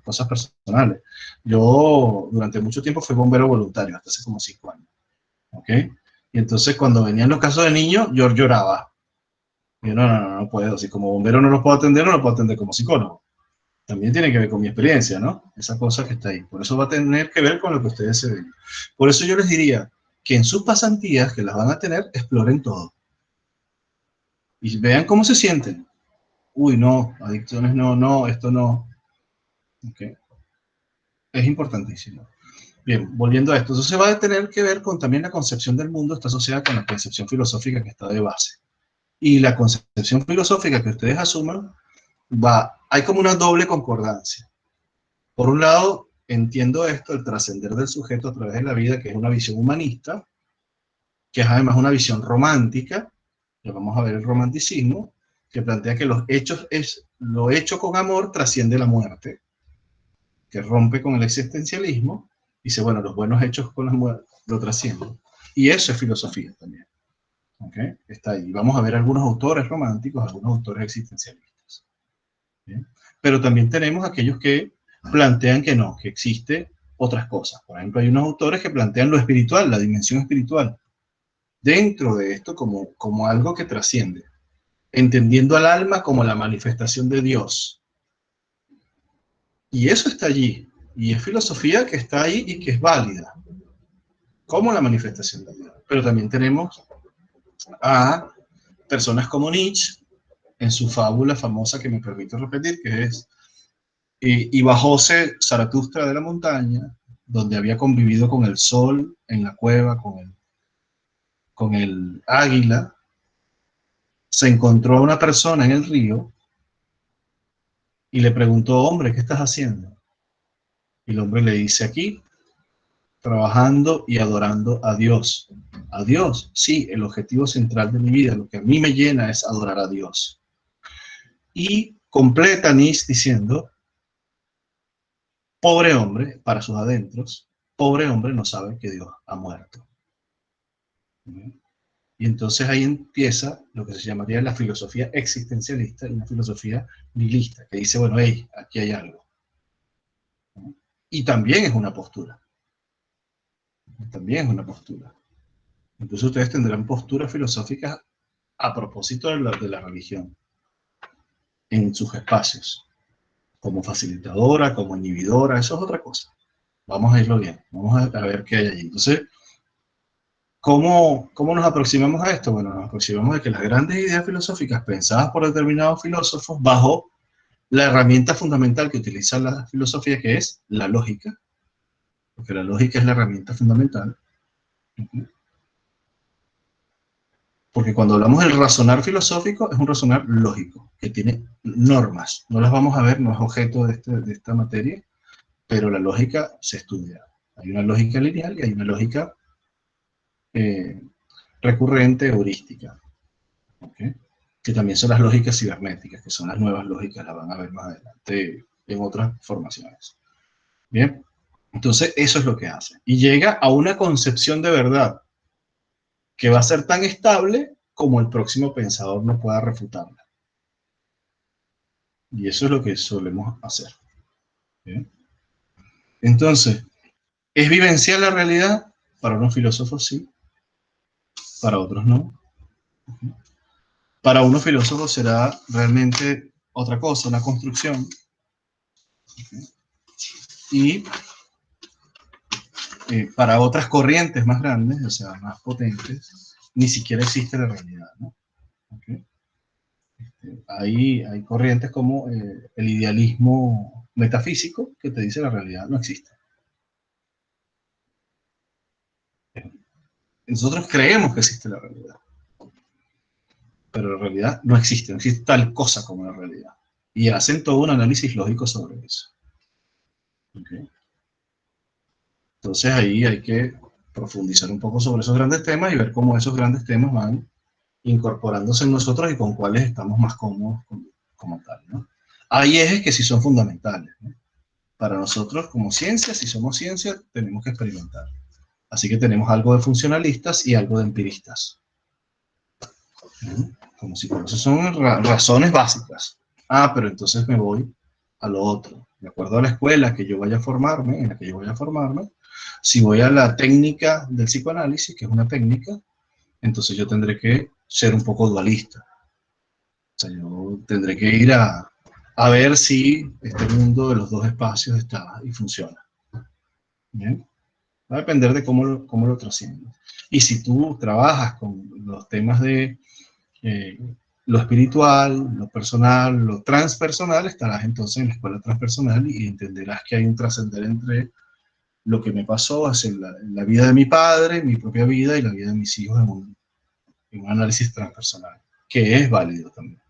cosas personales. Yo durante mucho tiempo fui bombero voluntario, hasta hace como 5 años. ¿Ok? Y entonces cuando venían los casos de niños, yo lloraba. Y yo, no puedo. Si como bombero no los puedo atender, no los puedo atender como psicólogo. También tiene que ver con mi experiencia, ¿no? Esa cosa que está ahí. Por eso va a tener que ver con lo que ustedes se ven. Por eso yo les diría que en sus pasantías, que las van a tener, exploren todo. Y vean cómo se sienten. Uy, no, adicciones no, esto no. Okay. Es importantísimo. Bien, volviendo a esto. Entonces va a tener que ver con también la concepción del mundo, está asociada con la concepción filosófica que está de base. Y la concepción filosófica que ustedes asuman, hay como una doble concordancia. Por un lado, entiendo esto, el trascender del sujeto a través de la vida, que es una visión humanista, que es además una visión romántica, ya vamos a ver el romanticismo, que plantea que lo hecho con amor trasciende la muerte, que rompe con el existencialismo, dice, bueno, los buenos hechos con la muerte lo trascienden. Y eso es filosofía también. ¿Okay? Está ahí. Vamos a ver algunos autores románticos, algunos autores existencialistas. ¿Bien? Pero también tenemos aquellos que plantean que no, que existe otras cosas. Por ejemplo, hay unos autores que plantean lo espiritual, la dimensión espiritual, dentro de esto como algo que trasciende, entendiendo al alma como la manifestación de Dios. Y eso está allí, y es filosofía que está ahí y que es válida, como la manifestación de Dios. Pero también tenemos a personas como Nietzsche, en su fábula famosa que me permito repetir, que es y bajóse Zaratustra de la montaña, donde había convivido con el sol en la cueva, con el águila, se encontró a una persona en el río y le preguntó, hombre, ¿qué estás haciendo? Y el hombre le dice, aquí, trabajando y adorando a Dios. A Dios, sí, el objetivo central de mi vida, lo que a mí me llena es adorar a Dios. Y completa Nietzsche diciendo, pobre hombre, para sus adentros, pobre hombre no sabe que Dios ha muerto. Y entonces ahí empieza lo que se llamaría la filosofía existencialista y una filosofía nihilista, que dice, bueno, hey, aquí hay algo. Y también es una postura. También es una postura. Entonces ustedes tendrán posturas filosóficas a propósito de la religión, en sus espacios, como facilitadora, como inhibidora, eso es otra cosa. Vamos a irlo bien, vamos a ver qué hay allí. Entonces, ¿cómo nos aproximamos a esto? Bueno, nos aproximamos de que las grandes ideas filosóficas pensadas por determinados filósofos bajo la herramienta fundamental que utiliza la filosofía, que es la lógica, porque la lógica es la herramienta fundamental. Porque cuando hablamos del razonar filosófico, es un razonar lógico, que tiene normas. No las vamos a ver, no es objeto de esta materia, pero la lógica se estudia. Hay una lógica lineal y hay una lógica recurrente, heurística. ¿Okay? Que también son las lógicas cibernéticas, que son las nuevas lógicas, las van a ver más adelante en otras formaciones. Bien, entonces eso es lo que hace. Y llega a una concepción de verdad, que va a ser tan estable como el próximo pensador no pueda refutarla. Y eso es lo que solemos hacer. ¿Bien? Entonces, ¿es vivencial la realidad? Para unos filósofos sí, para otros no. Para unos filósofos será realmente otra cosa, una construcción. Y para otras corrientes más grandes, o sea, más potentes, ni siquiera existe la realidad, ¿no? ¿Okay? Hay corrientes como el idealismo metafísico que te dice la realidad no existe. Nosotros creemos que existe la realidad, pero la realidad no existe tal cosa como la realidad. Y hacen todo un análisis lógico sobre eso. ¿Okay? Entonces ahí hay que profundizar un poco sobre esos grandes temas y ver cómo esos grandes temas van incorporándose en nosotros y con cuáles estamos más cómodos como tal, ¿no? Hay ejes que sí son fundamentales, ¿no? Para nosotros como ciencia, si somos ciencia, tenemos que experimentar. Así que tenemos algo de funcionalistas y algo de empiristas. Como si esas son razones básicas. Pero entonces me voy a lo otro. De acuerdo a la escuela que yo vaya a formarme, en la que yo vaya a formarme, si voy a la técnica del psicoanálisis, que es una técnica, entonces yo tendré que ser un poco dualista. O sea, yo tendré que ir a ver si este mundo de los dos espacios está y funciona. ¿Bien? Va a depender de cómo lo trasciendes. Y si tú trabajas con los temas de lo espiritual, lo personal, lo transpersonal, estarás entonces en la escuela transpersonal y entenderás que hay un trascender entre lo que me pasó hacia la vida de mi padre, mi propia vida y la vida de mis hijos en un análisis transpersonal, que es válido también.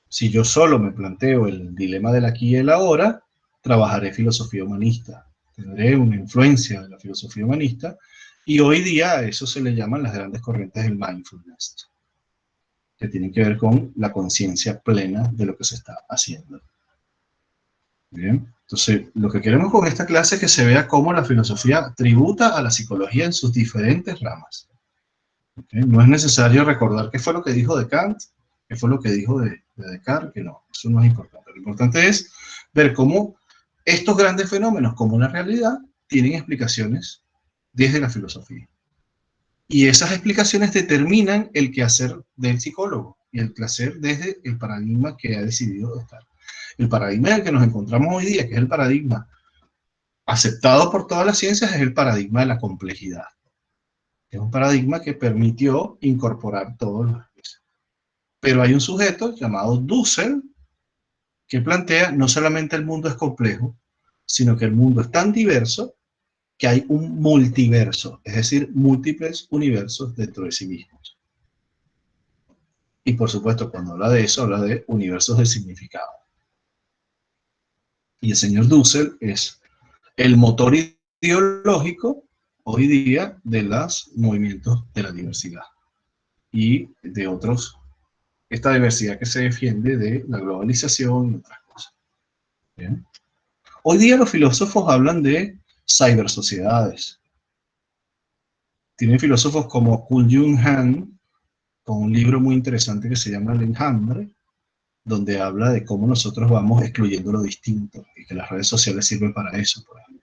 Si yo solo me planteo el dilema del aquí y el ahora, trabajaré filosofía humanista, tendré una influencia de la filosofía humanista, y hoy día a eso se le llaman las grandes corrientes del mindfulness, que tienen que ver con la conciencia plena de lo que se está haciendo. Bien, entonces lo que queremos con esta clase es que se vea cómo la filosofía tributa a la psicología en sus diferentes ramas. ¿Okay? No es necesario recordar qué fue lo que dijo de Kant, qué fue lo que dijo de Descartes, que no, eso no es importante. Lo importante es ver cómo estos grandes fenómenos, como una realidad, tienen explicaciones desde la filosofía. Y esas explicaciones determinan el quehacer del psicólogo y el quehacer desde el paradigma que ha decidido estar. El paradigma en el que nos encontramos hoy día, que es el paradigma aceptado por todas las ciencias, es el paradigma de la complejidad. Es un paradigma que permitió incorporar todos los especies. Pero hay un sujeto llamado Dussel que plantea no solamente el mundo es complejo, sino que el mundo es tan diverso que hay un multiverso, es decir, múltiples universos dentro de sí mismos. Y por supuesto, cuando habla de eso, habla de universos de significado. Y el señor Dussel es el motor ideológico hoy día de los movimientos de la diversidad y de otros, esta diversidad que se defiende de la globalización y otras cosas. ¿Bien? Hoy día los filósofos hablan de cibersociedades. Tienen filósofos como Kul Jung Han, con un libro muy interesante que se llama El Enjambre, donde habla de cómo nosotros vamos excluyendo lo distinto, y que las redes sociales sirven para eso, por ejemplo.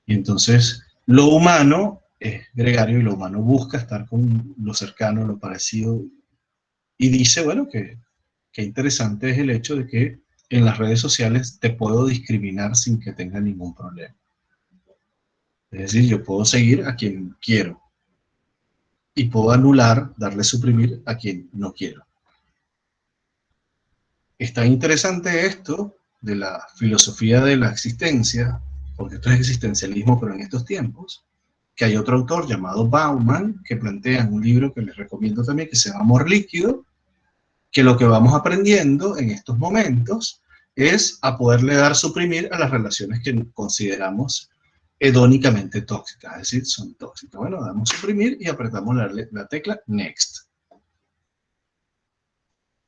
Y entonces, lo humano es gregario y lo humano busca estar con lo cercano, lo parecido, y dice, bueno, que interesante es el hecho de que en las redes sociales te puedo discriminar sin que tenga ningún problema. Es decir, yo puedo seguir a quien quiero y puedo anular, darle suprimir a quien no quiero. Está interesante esto de la filosofía de la existencia, porque esto es existencialismo, pero en estos tiempos, que hay otro autor llamado Bauman, que plantea en un libro que les recomiendo también, que se llama Amor Líquido, que lo que vamos aprendiendo en estos momentos es a poderle dar suprimir a las relaciones que consideramos hedónicamente tóxicas, es decir, son tóxicas. Bueno, damos suprimir y apretamos la tecla Next.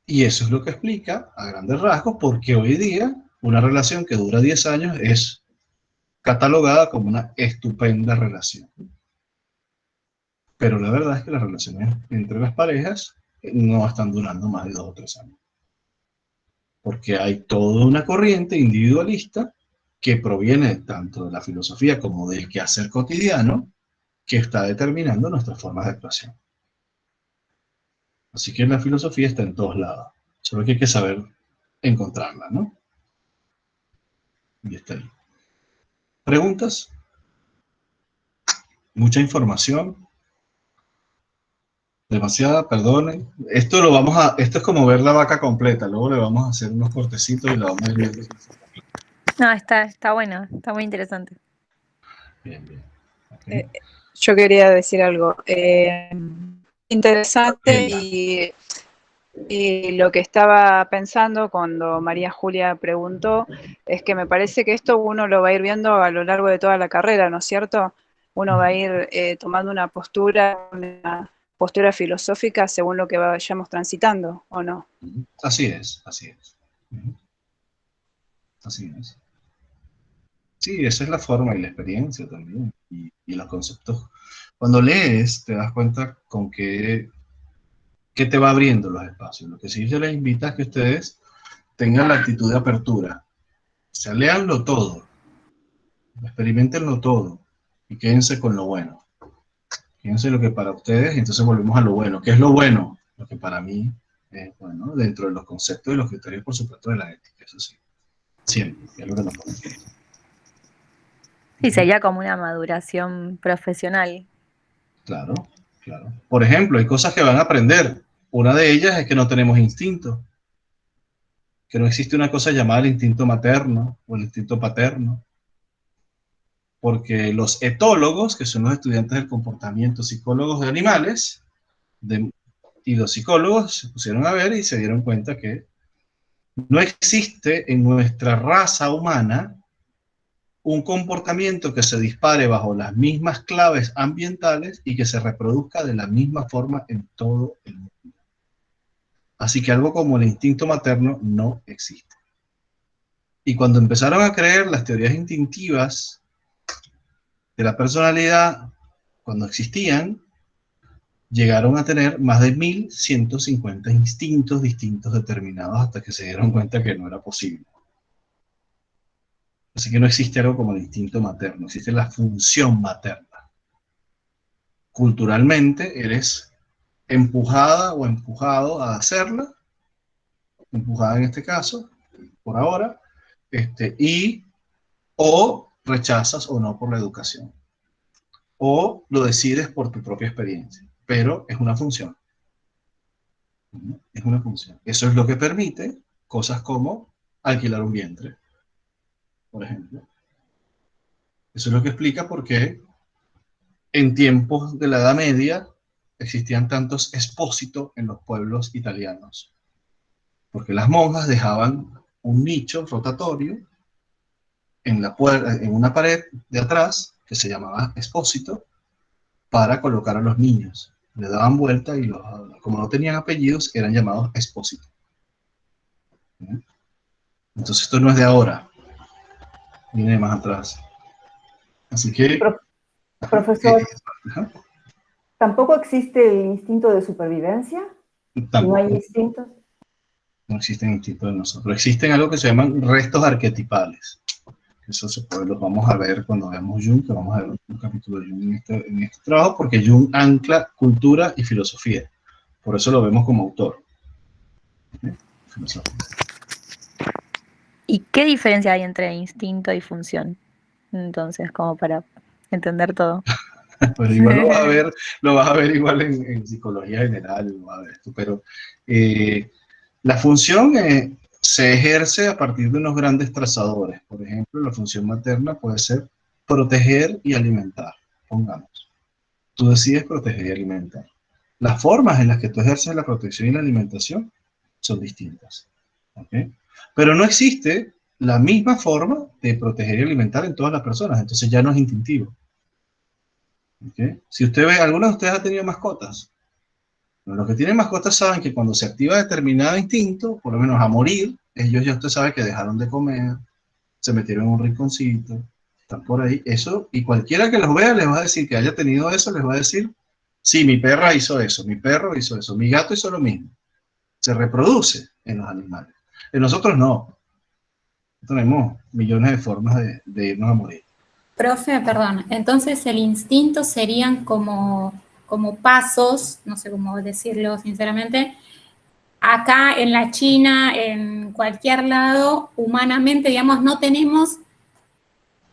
Y eso es lo que explica, a grandes rasgos, por qué hoy día una relación que dura 10 años es catalogada como una estupenda relación. Pero la verdad es que las relaciones entre las parejas no están durando más de 2 o 3 años. Porque hay toda una corriente individualista que proviene tanto de la filosofía como del quehacer cotidiano que está determinando nuestras formas de actuación. Así que la filosofía está en todos lados. Solo que hay que saber encontrarla, ¿no? Y está ahí. ¿Preguntas? Mucha información. Demasiada, perdonen. Esto es como ver la vaca completa. Luego le vamos a hacer unos cortecitos y la vamos a ir viendo. No, está bueno, está muy interesante. Bien, bien. Okay. Yo quería decir algo. Interesante y lo que estaba pensando cuando María Julia preguntó es que me parece que esto uno lo va a ir viendo a lo largo de toda la carrera, ¿no es cierto? Uno va a ir tomando una postura filosófica según lo que vayamos transitando, ¿o no? Así es, así es. Así es. Sí, esa es la forma y la experiencia también. y los conceptos. Cuando lees, te das cuenta con qué te va abriendo los espacios. Lo que sí yo les invito es que ustedes tengan la actitud de apertura. O sea, léanlo todo, experimentenlo todo y quédense con lo bueno. Quédense lo que para ustedes, y entonces volvemos a lo bueno. ¿Qué es lo bueno? Lo que para mí es bueno, dentro de los conceptos y los criterios, por supuesto, de la ética, eso sí. Siempre, es lo que nos ponemos. Sí, sería como una maduración profesional. Claro, claro. Por ejemplo, hay cosas que van a aprender. Una de ellas es que no tenemos instinto. Que no existe una cosa llamada el instinto materno o el instinto paterno. Porque los etólogos, que son los estudiantes del comportamiento, psicólogos de animales, y los psicólogos se pusieron a ver y se dieron cuenta que no existe en nuestra raza humana un comportamiento que se dispare bajo las mismas claves ambientales y que se reproduzca de la misma forma en todo el mundo. Así que algo como el instinto materno no existe. Y cuando empezaron a creer las teorías instintivas de la personalidad, cuando existían, llegaron a tener más de 1150 instintos distintos determinados hasta que se dieron cuenta que no era posible. Así que no existe algo como el instinto materno, existe la función materna. Culturalmente eres empujada o empujado a hacerla, empujada en este caso, por ahora, o rechazas o no por la educación. O lo decides por tu propia experiencia, pero es una función. Es una función. Eso es lo que permite cosas como alquilar un vientre, por ejemplo. Eso es lo que explica por qué en tiempos de la Edad Media existían tantos expósitos en los pueblos italianos. Porque las monjas dejaban un nicho rotatorio en una pared de atrás, que se llamaba expósito, para colocar a los niños. Le daban vuelta y como no tenían apellidos, eran llamados expósito. Entonces esto no es de ahora, viene de más atrás. Así que... Profesor, ¿tampoco existe el instinto de supervivencia? Tampoco. ¿No hay instintos? No existen instintos de nosotros. Existen algo que se llaman restos arquetipales. Eso los vamos a ver cuando veamos Jung, que vamos a ver un capítulo de Jung en este trabajo, porque Jung ancla cultura y filosofía. Por eso lo vemos como autor. ¿Y qué diferencia hay entre instinto y función? Entonces, como para entender todo. Pues igual lo vas a ver igual en psicología general, lo vas a ver esto, pero la función se ejerce a partir de unos grandes trazadores. Por ejemplo, la función materna puede ser proteger y alimentar, pongamos. Tú decides proteger y alimentar. Las formas en las que tú ejerces la protección y la alimentación son distintas. ¿Okay? Pero no existe la misma forma de proteger y alimentar en todas las personas, entonces ya no es instintivo. ¿Okay? Si usted ve, ¿alguno de ustedes ha tenido mascotas? Los que tienen mascotas saben que cuando se activa determinado instinto, por lo menos a morir, ellos ya usted sabe que dejaron de comer, se metieron en un rinconcito, están por ahí, eso, y cualquiera que los vea les va a decir que haya tenido eso, les va a decir, sí, mi perra hizo eso, mi perro hizo eso, mi gato hizo lo mismo. Se reproduce en los animales. En nosotros no. Tenemos millones de formas de irnos a morir. Profe, perdón, entonces el instinto serían como pasos, no sé cómo decirlo sinceramente, acá en la China, en cualquier lado, humanamente, digamos, no tenemos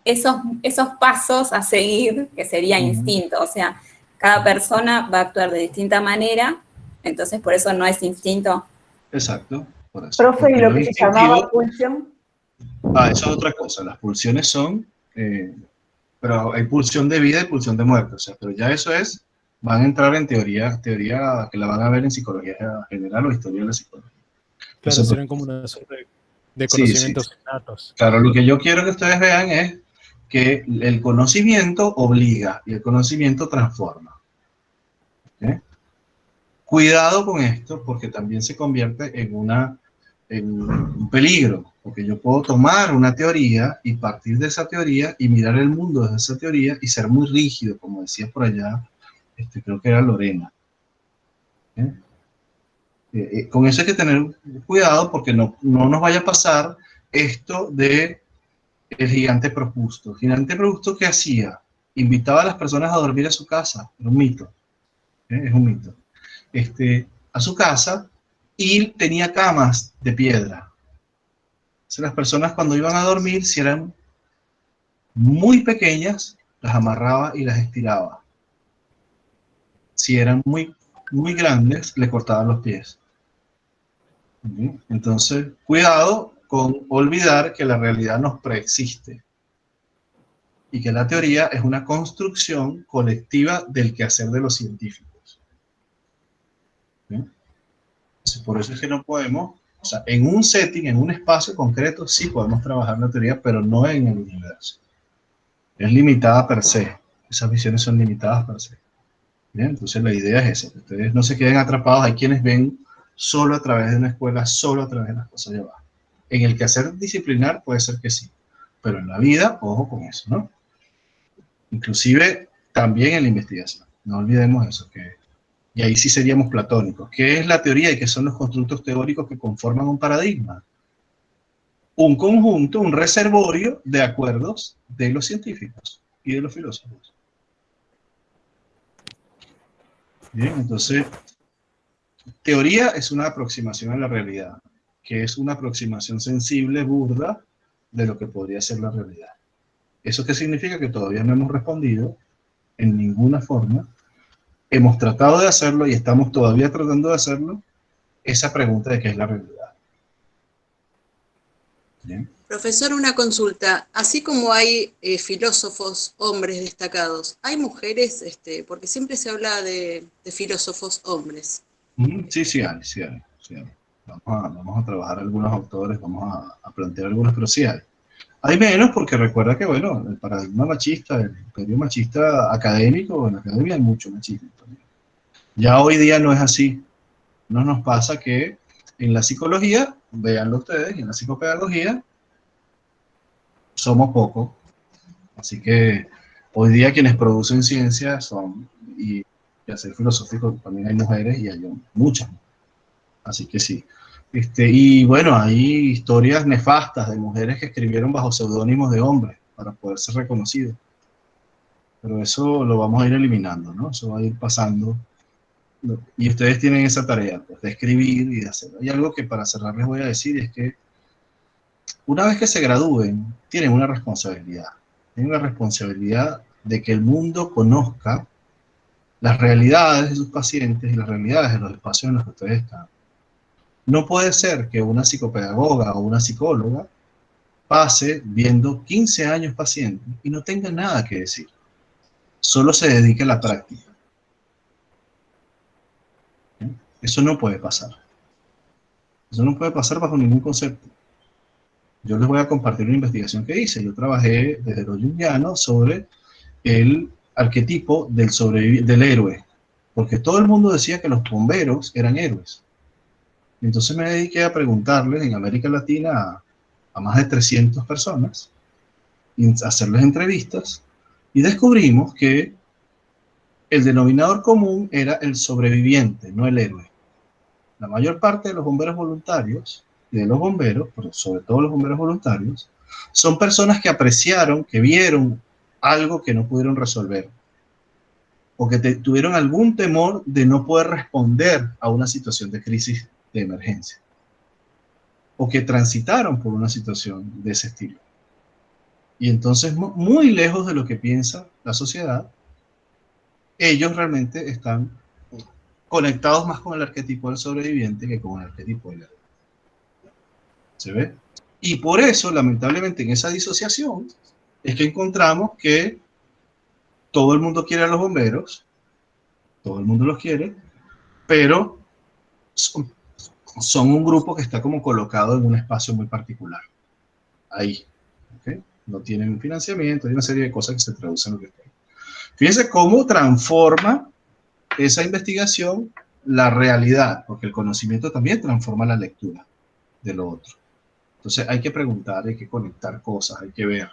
esos pasos a seguir, que sería instinto, o sea, cada persona va a actuar de distinta manera, entonces por eso no es instinto. Exacto, por eso. Profe, ¿y lo que se llamaba pulsión? Eso es otra cosa, las pulsiones son, pero hay pulsión de vida y pulsión de muerte, o sea, pero ya eso van a entrar en teoría que la van a ver en psicología general o historia de la psicología. Claro, serán como una suerte de conocimientos innatos. Claro, lo que yo quiero que ustedes vean es que el conocimiento obliga y el conocimiento transforma. ¿Okay? Cuidado con esto porque también se convierte en un peligro, Porque yo puedo tomar una teoría y partir de esa teoría y mirar el mundo desde esa teoría y ser muy rígido, como decía por allá, creo que era Lorena. Con eso hay que tener cuidado porque no nos vaya a pasar esto de el gigante Procusto. El gigante Procusto, ¿qué hacía? Invitaba a las personas a dormir a su casa. Era un mito. Es un mito. A su casa y tenía camas de piedra. Entonces, las personas cuando iban a dormir, si eran muy pequeñas, las amarraba y las estiraba. Si eran muy grandes, le cortaban los pies. Entonces, cuidado con olvidar que la realidad nos preexiste y que la teoría es una construcción colectiva del quehacer de los científicos. Entonces, por eso es que no podemos, o sea, en un setting, en un espacio concreto, sí podemos trabajar la teoría, pero no en el universo. Es limitada per se. Esas visiones son limitadas per se. Bien, entonces la idea es esa, que ustedes no se queden atrapados. Hay quienes ven solo a través de una escuela, solo a través de las cosas de abajo. En el quehacer disciplinar puede ser que sí, pero en la vida, ojo con eso, ¿no? Inclusive también en la investigación. No olvidemos eso, y ahí sí seríamos platónicos. ¿Qué es la teoría y qué son los constructos teóricos que conforman un paradigma? Un conjunto, un reservorio de acuerdos de los científicos y de los filósofos. Bien, entonces, teoría es una aproximación a la realidad, que es una aproximación sensible, burda, de lo que podría ser la realidad. ¿Eso qué significa? Que todavía no hemos respondido en ninguna forma. Hemos tratado de hacerlo y estamos todavía tratando de hacerlo, esa pregunta de qué es la realidad. ¿Bien? Profesor, una consulta. Así como hay filósofos hombres destacados, ¿hay mujeres? Porque siempre se habla de filósofos hombres. Sí hay. Vamos a trabajar algunos autores, vamos a plantear algunos, pero sí hay. Hay menos porque recuerda que, bueno, el paradigma machista, el imperio machista académico, en la academia hay mucho machismo también. Ya hoy día no es así. No nos pasa que en la psicología, véanlo ustedes, en la psicopedagogía, somos pocos. Así que hoy día quienes producen ciencia son, y hacer filosófico también hay mujeres y hay muchas. Así que sí. Y bueno, hay historias nefastas de mujeres que escribieron bajo seudónimos de hombres para poder ser reconocidos. Pero eso lo vamos a ir eliminando, ¿no? Eso va a ir pasando. Y ustedes tienen esa tarea, pues, de escribir y de hacerlo. Y algo que para cerrar les voy a decir es que una vez que se gradúen, tienen una responsabilidad. Tienen una responsabilidad de que el mundo conozca las realidades de sus pacientes y las realidades de los espacios en los que ustedes están. No puede ser que una psicopedagoga o una psicóloga pase viendo 15 años pacientes y no tenga nada que decir. Solo se dedique a la práctica. Eso no puede pasar. Eso no puede pasar bajo ningún concepto. Yo les voy a compartir una investigación que hice. Yo trabajé desde lo junguiano sobre el arquetipo del héroe. Porque todo el mundo decía que los bomberos eran héroes. Entonces me dediqué a preguntarles en América Latina a más de 300 personas, y hacerles entrevistas, y descubrimos que el denominador común era el sobreviviente, no el héroe. La mayor parte de los bomberos voluntarios, y de los bomberos, pero sobre todo los bomberos voluntarios, son personas que apreciaron, que vieron algo que no pudieron resolver, o que tuvieron algún temor de no poder responder a una situación de crisis de emergencia, o que transitaron por una situación de ese estilo. Y entonces, muy lejos de lo que piensa la sociedad, ellos realmente están conectados más con el arquetipo del sobreviviente que con el arquetipo del héroe. ¿Se ve? Y por eso, lamentablemente, en esa disociación, es que encontramos que todo el mundo quiere a los bomberos, todo el mundo los quiere, pero son un grupo que está como colocado en un espacio muy particular. Ahí. ¿Okay? No tienen financiamiento, hay una serie de cosas que se traducen en lo que está ahí. Fíjense cómo transforma esa investigación la realidad, porque el conocimiento también transforma la lectura de lo otro. Entonces hay que preguntar, hay que conectar cosas, hay que ver.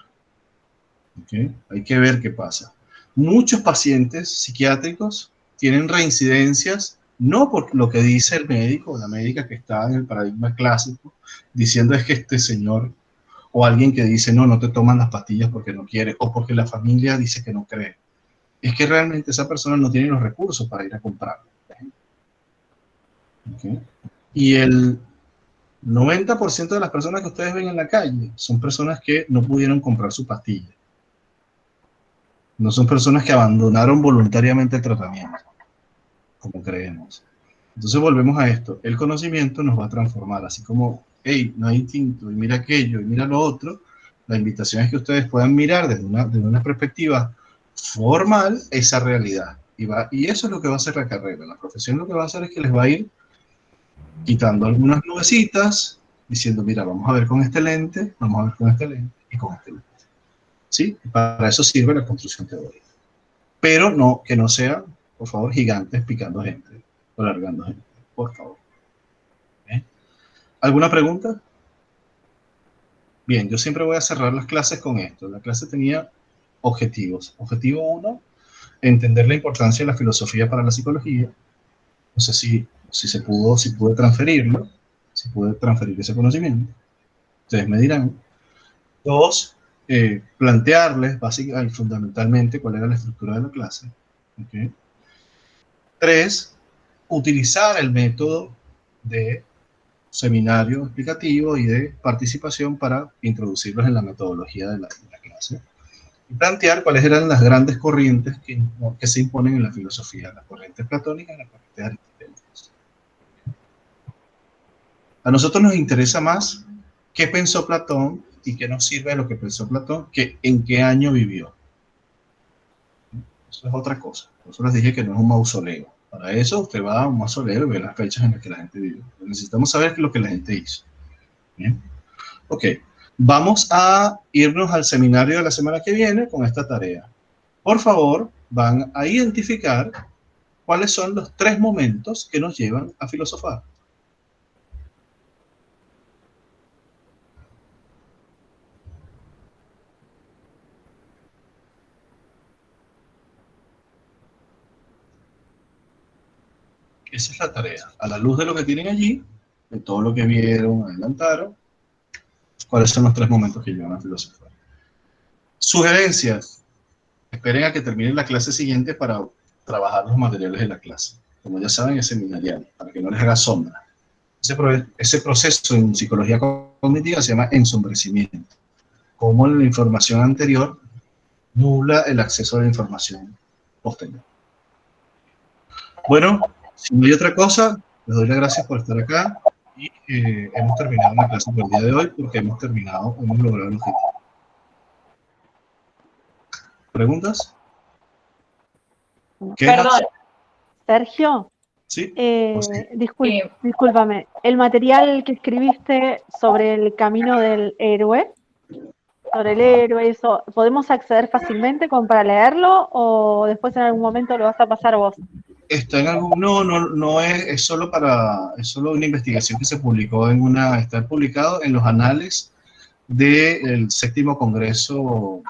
¿Okay? Hay que ver qué pasa. Muchos pacientes psiquiátricos tienen reincidencias, no por lo que dice el médico o la médica que está en el paradigma clásico, diciendo es que este señor, o alguien que dice no te toman las pastillas porque no quiere, o porque la familia dice que no cree. Es que realmente esa persona no tiene los recursos para ir a comprarlo. ¿Okay? Y el 90% de las personas que ustedes ven en la calle son personas que no pudieron comprar su pastilla. No son personas que abandonaron voluntariamente el tratamiento, como creemos. Entonces volvemos a esto. El conocimiento nos va a transformar, así como, hey, no hay instinto, y mira aquello, y mira lo otro. La invitación es que ustedes puedan mirar desde una perspectiva formal esa realidad. Y eso es lo que va a hacer la carrera. La profesión lo que va a hacer es que les va a ir quitando algunas nubecitas, diciendo, mira, vamos a ver con este lente, vamos a ver con este lente, y con este lente. ¿Sí? Para eso sirve la construcción teórica. Pero no, que no sea, por favor, gigantes picando gente, o largando gente, por favor. ¿Eh? ¿Alguna pregunta? Bien, yo siempre voy a cerrar las clases con esto. La clase tenía objetivos. Objetivo 1, entender la importancia de la filosofía para la psicología. No sé si pude transferirlo, si pude transferir ese conocimiento. Ustedes me dirán. 2, plantearles básicamente, fundamentalmente cuál era la estructura de la clase. ¿Okay? 3, utilizar el método de seminario explicativo y de participación para introducirlos en la metodología de la clase. Y plantear cuáles eran las grandes corrientes que se imponen en la filosofía, las corrientes platónicas y las corrientes aristotélicas. A nosotros nos interesa más qué pensó Platón y qué nos sirve de lo que pensó Platón, que en qué año vivió. Eso es otra cosa. Por eso les dije que no es un mausoleo. Para eso usted va a un mausoleo y ve las fechas en las que la gente vivió. Necesitamos saber lo que la gente hizo. ¿Bien? Ok. Vamos a irnos al seminario de la semana que viene con esta tarea. Por favor, van a identificar cuáles son los 3 momentos que nos llevan a filosofar. Esa es la tarea. A la luz de lo que tienen allí, de todo lo que vieron, adelantaron, ¿cuáles son los 3 momentos que llevan a filosofar? Sugerencias. Esperen a que termine la clase siguiente para trabajar los materiales de la clase. Como ya saben, es seminarial, para que no les haga sombra. Ese proceso en psicología cognitiva se llama ensombrecimiento. Como la información anterior nubla el acceso a la información posterior. Bueno, si no hay otra cosa, les doy las gracias por estar acá y hemos terminado la clase por el día de hoy porque hemos logrado el objetivo. ¿Preguntas? Perdón. Sergio. Sí. Discúlpame. El material que escribiste sobre el camino del héroe, eso, ¿podemos acceder fácilmente para leerlo o después en algún momento lo vas a pasar vos? Está en algún, no es solo una investigación que se publicó está publicado en los anales del 7º Congreso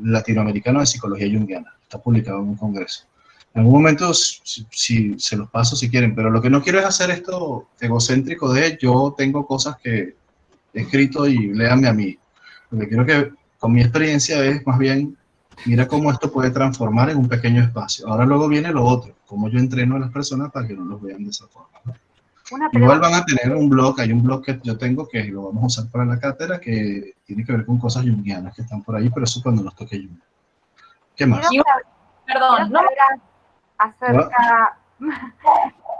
Latinoamericano de Psicología Junguiana. Está publicado en un congreso. En algún momento si se los paso si quieren, pero lo que no quiero es hacer esto egocéntrico de yo tengo cosas que he escrito y léanme a mí. Lo que quiero que con mi experiencia es más bien, mira cómo esto puede transformar en un pequeño espacio. Ahora luego viene lo otro, cómo yo entreno a las personas para que no los vean de esa forma, ¿no? Igual van a tener un blog, hay un blog que yo tengo que lo vamos a usar para la cátedra que tiene que ver con cosas junguianas que están por ahí, pero eso cuando nos toque Jung. ¿Qué más? Perdón, no acerca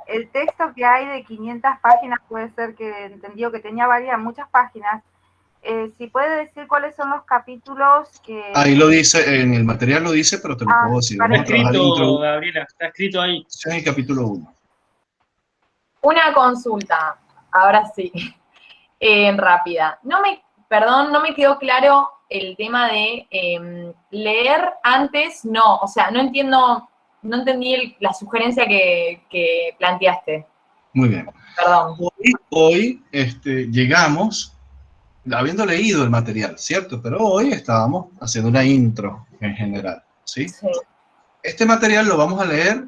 el texto que hay de 500 páginas, puede ser que entendió que tenía muchas páginas. Si puede decir cuáles son los capítulos que... Ahí lo dice, en el material lo dice, pero te lo puedo decir. Está escrito, Gabriela, está escrito ahí. Es en el capítulo 1. Una consulta, ahora sí, rápida. No me quedó claro el tema de leer antes, o sea, no entendí la sugerencia que planteaste. Muy bien. Perdón. Hoy llegamos habiendo leído el material, ¿cierto? Pero hoy estábamos haciendo una intro en general, ¿sí? Sí. Este material lo vamos a leer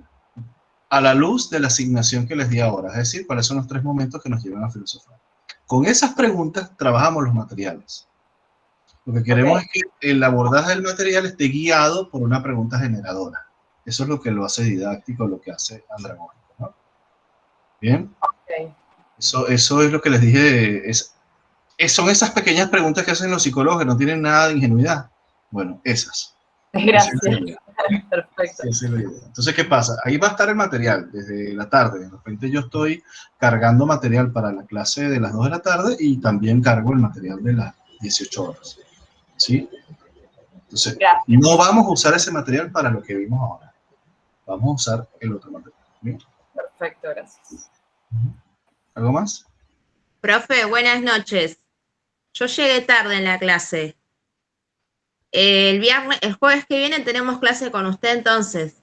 a la luz de la asignación que les di ahora, es decir, cuáles son los 3 momentos que nos llevan a filosofar. Con esas preguntas trabajamos los materiales. Lo que queremos es que el abordaje del material esté guiado por una pregunta generadora. Eso es lo que lo hace didáctico, lo que hace andragógico, ¿no? ¿Bien? Ok. Eso es lo que les dije, son esas pequeñas preguntas que hacen los psicólogos que no tienen nada de ingenuidad. Bueno, esas. Gracias. Perfecto. Entonces, ¿qué pasa? Ahí va a estar el material desde la tarde. De repente yo estoy cargando material para la clase de las 2 de la tarde y también cargo el material de las 18 horas. ¿Sí? Entonces, no vamos a usar ese material para lo que vimos ahora. Vamos a usar el otro material. ¿Bien? Perfecto, gracias. ¿Algo más? Profe, buenas noches. Yo llegué tarde en la clase. El jueves que viene tenemos clase con usted entonces.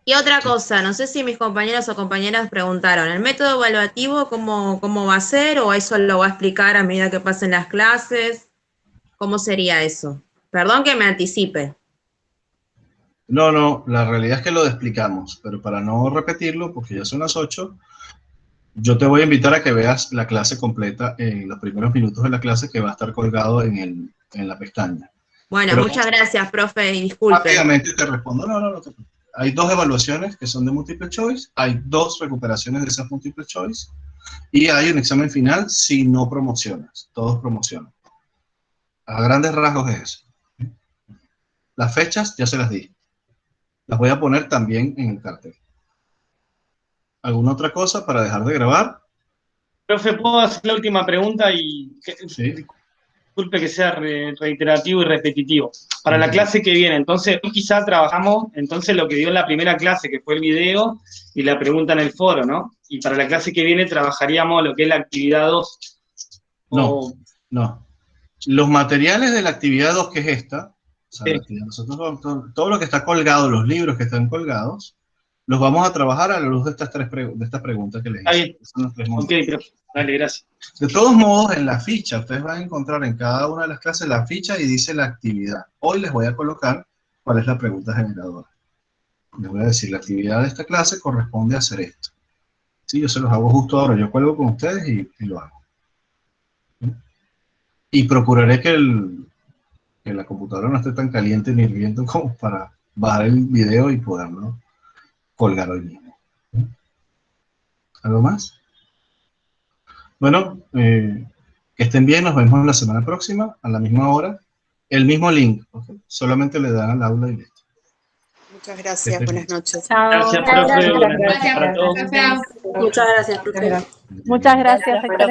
Y otra cosa, no sé si mis compañeros o compañeras preguntaron, ¿el método evaluativo cómo va a ser o eso lo va a explicar a medida que pasen las clases? ¿Cómo sería eso? Perdón que me anticipe. No, la realidad es que lo explicamos, pero para no repetirlo, porque ya son las 8, yo te voy a invitar a que veas la clase completa en los primeros minutos de la clase que va a estar colgado en la pestaña. Bueno, pero, muchas gracias, profe, y disculpe. Rápidamente te respondo, no te preocupes. Hay 2 evaluaciones que son de múltiple choice, hay 2 recuperaciones de esas múltiple choice, y hay un examen final si no promocionas, todos promocionan. A grandes rasgos es eso. Las fechas ya se las di. Las voy a poner también en el cartel. ¿Alguna otra cosa para dejar de grabar? Profe, ¿puedo hacer la última pregunta? Sí. Disculpe que sea reiterativo y repetitivo. Para la clase que viene, entonces, quizá trabajamos entonces lo que dio en la primera clase, que fue el video y la pregunta en el foro, ¿no? Y para la clase que viene trabajaríamos lo que es la actividad 2. No. Los materiales de la actividad 2, que es esta, o sea, nosotros, todo lo que está colgado, los libros que están colgados, los vamos a trabajar a la luz de estas preguntas que les hice. Ok, dale, gracias. De todos modos, en la ficha, ustedes van a encontrar en cada una de las clases la ficha y dice la actividad. Hoy les voy a colocar cuál es la pregunta generadora. Les voy a decir, la actividad de esta clase corresponde a hacer esto. Sí, yo se los hago justo ahora, yo cuelgo con ustedes y lo hago. ¿Sí? Y procuraré que la computadora no esté tan caliente ni hirviendo como para bajar el video y poderlo colgar hoy mismo. ¿Sí? ¿Algo más? Bueno, que estén bien, nos vemos la semana próxima, a la misma hora, el mismo link, ¿okay? Solamente le dan al aula y listo. Muchas gracias, buenas noches. Chao. Gracias, profe. Buenas noches para todos. Muchas gracias, profe. Muchas gracias.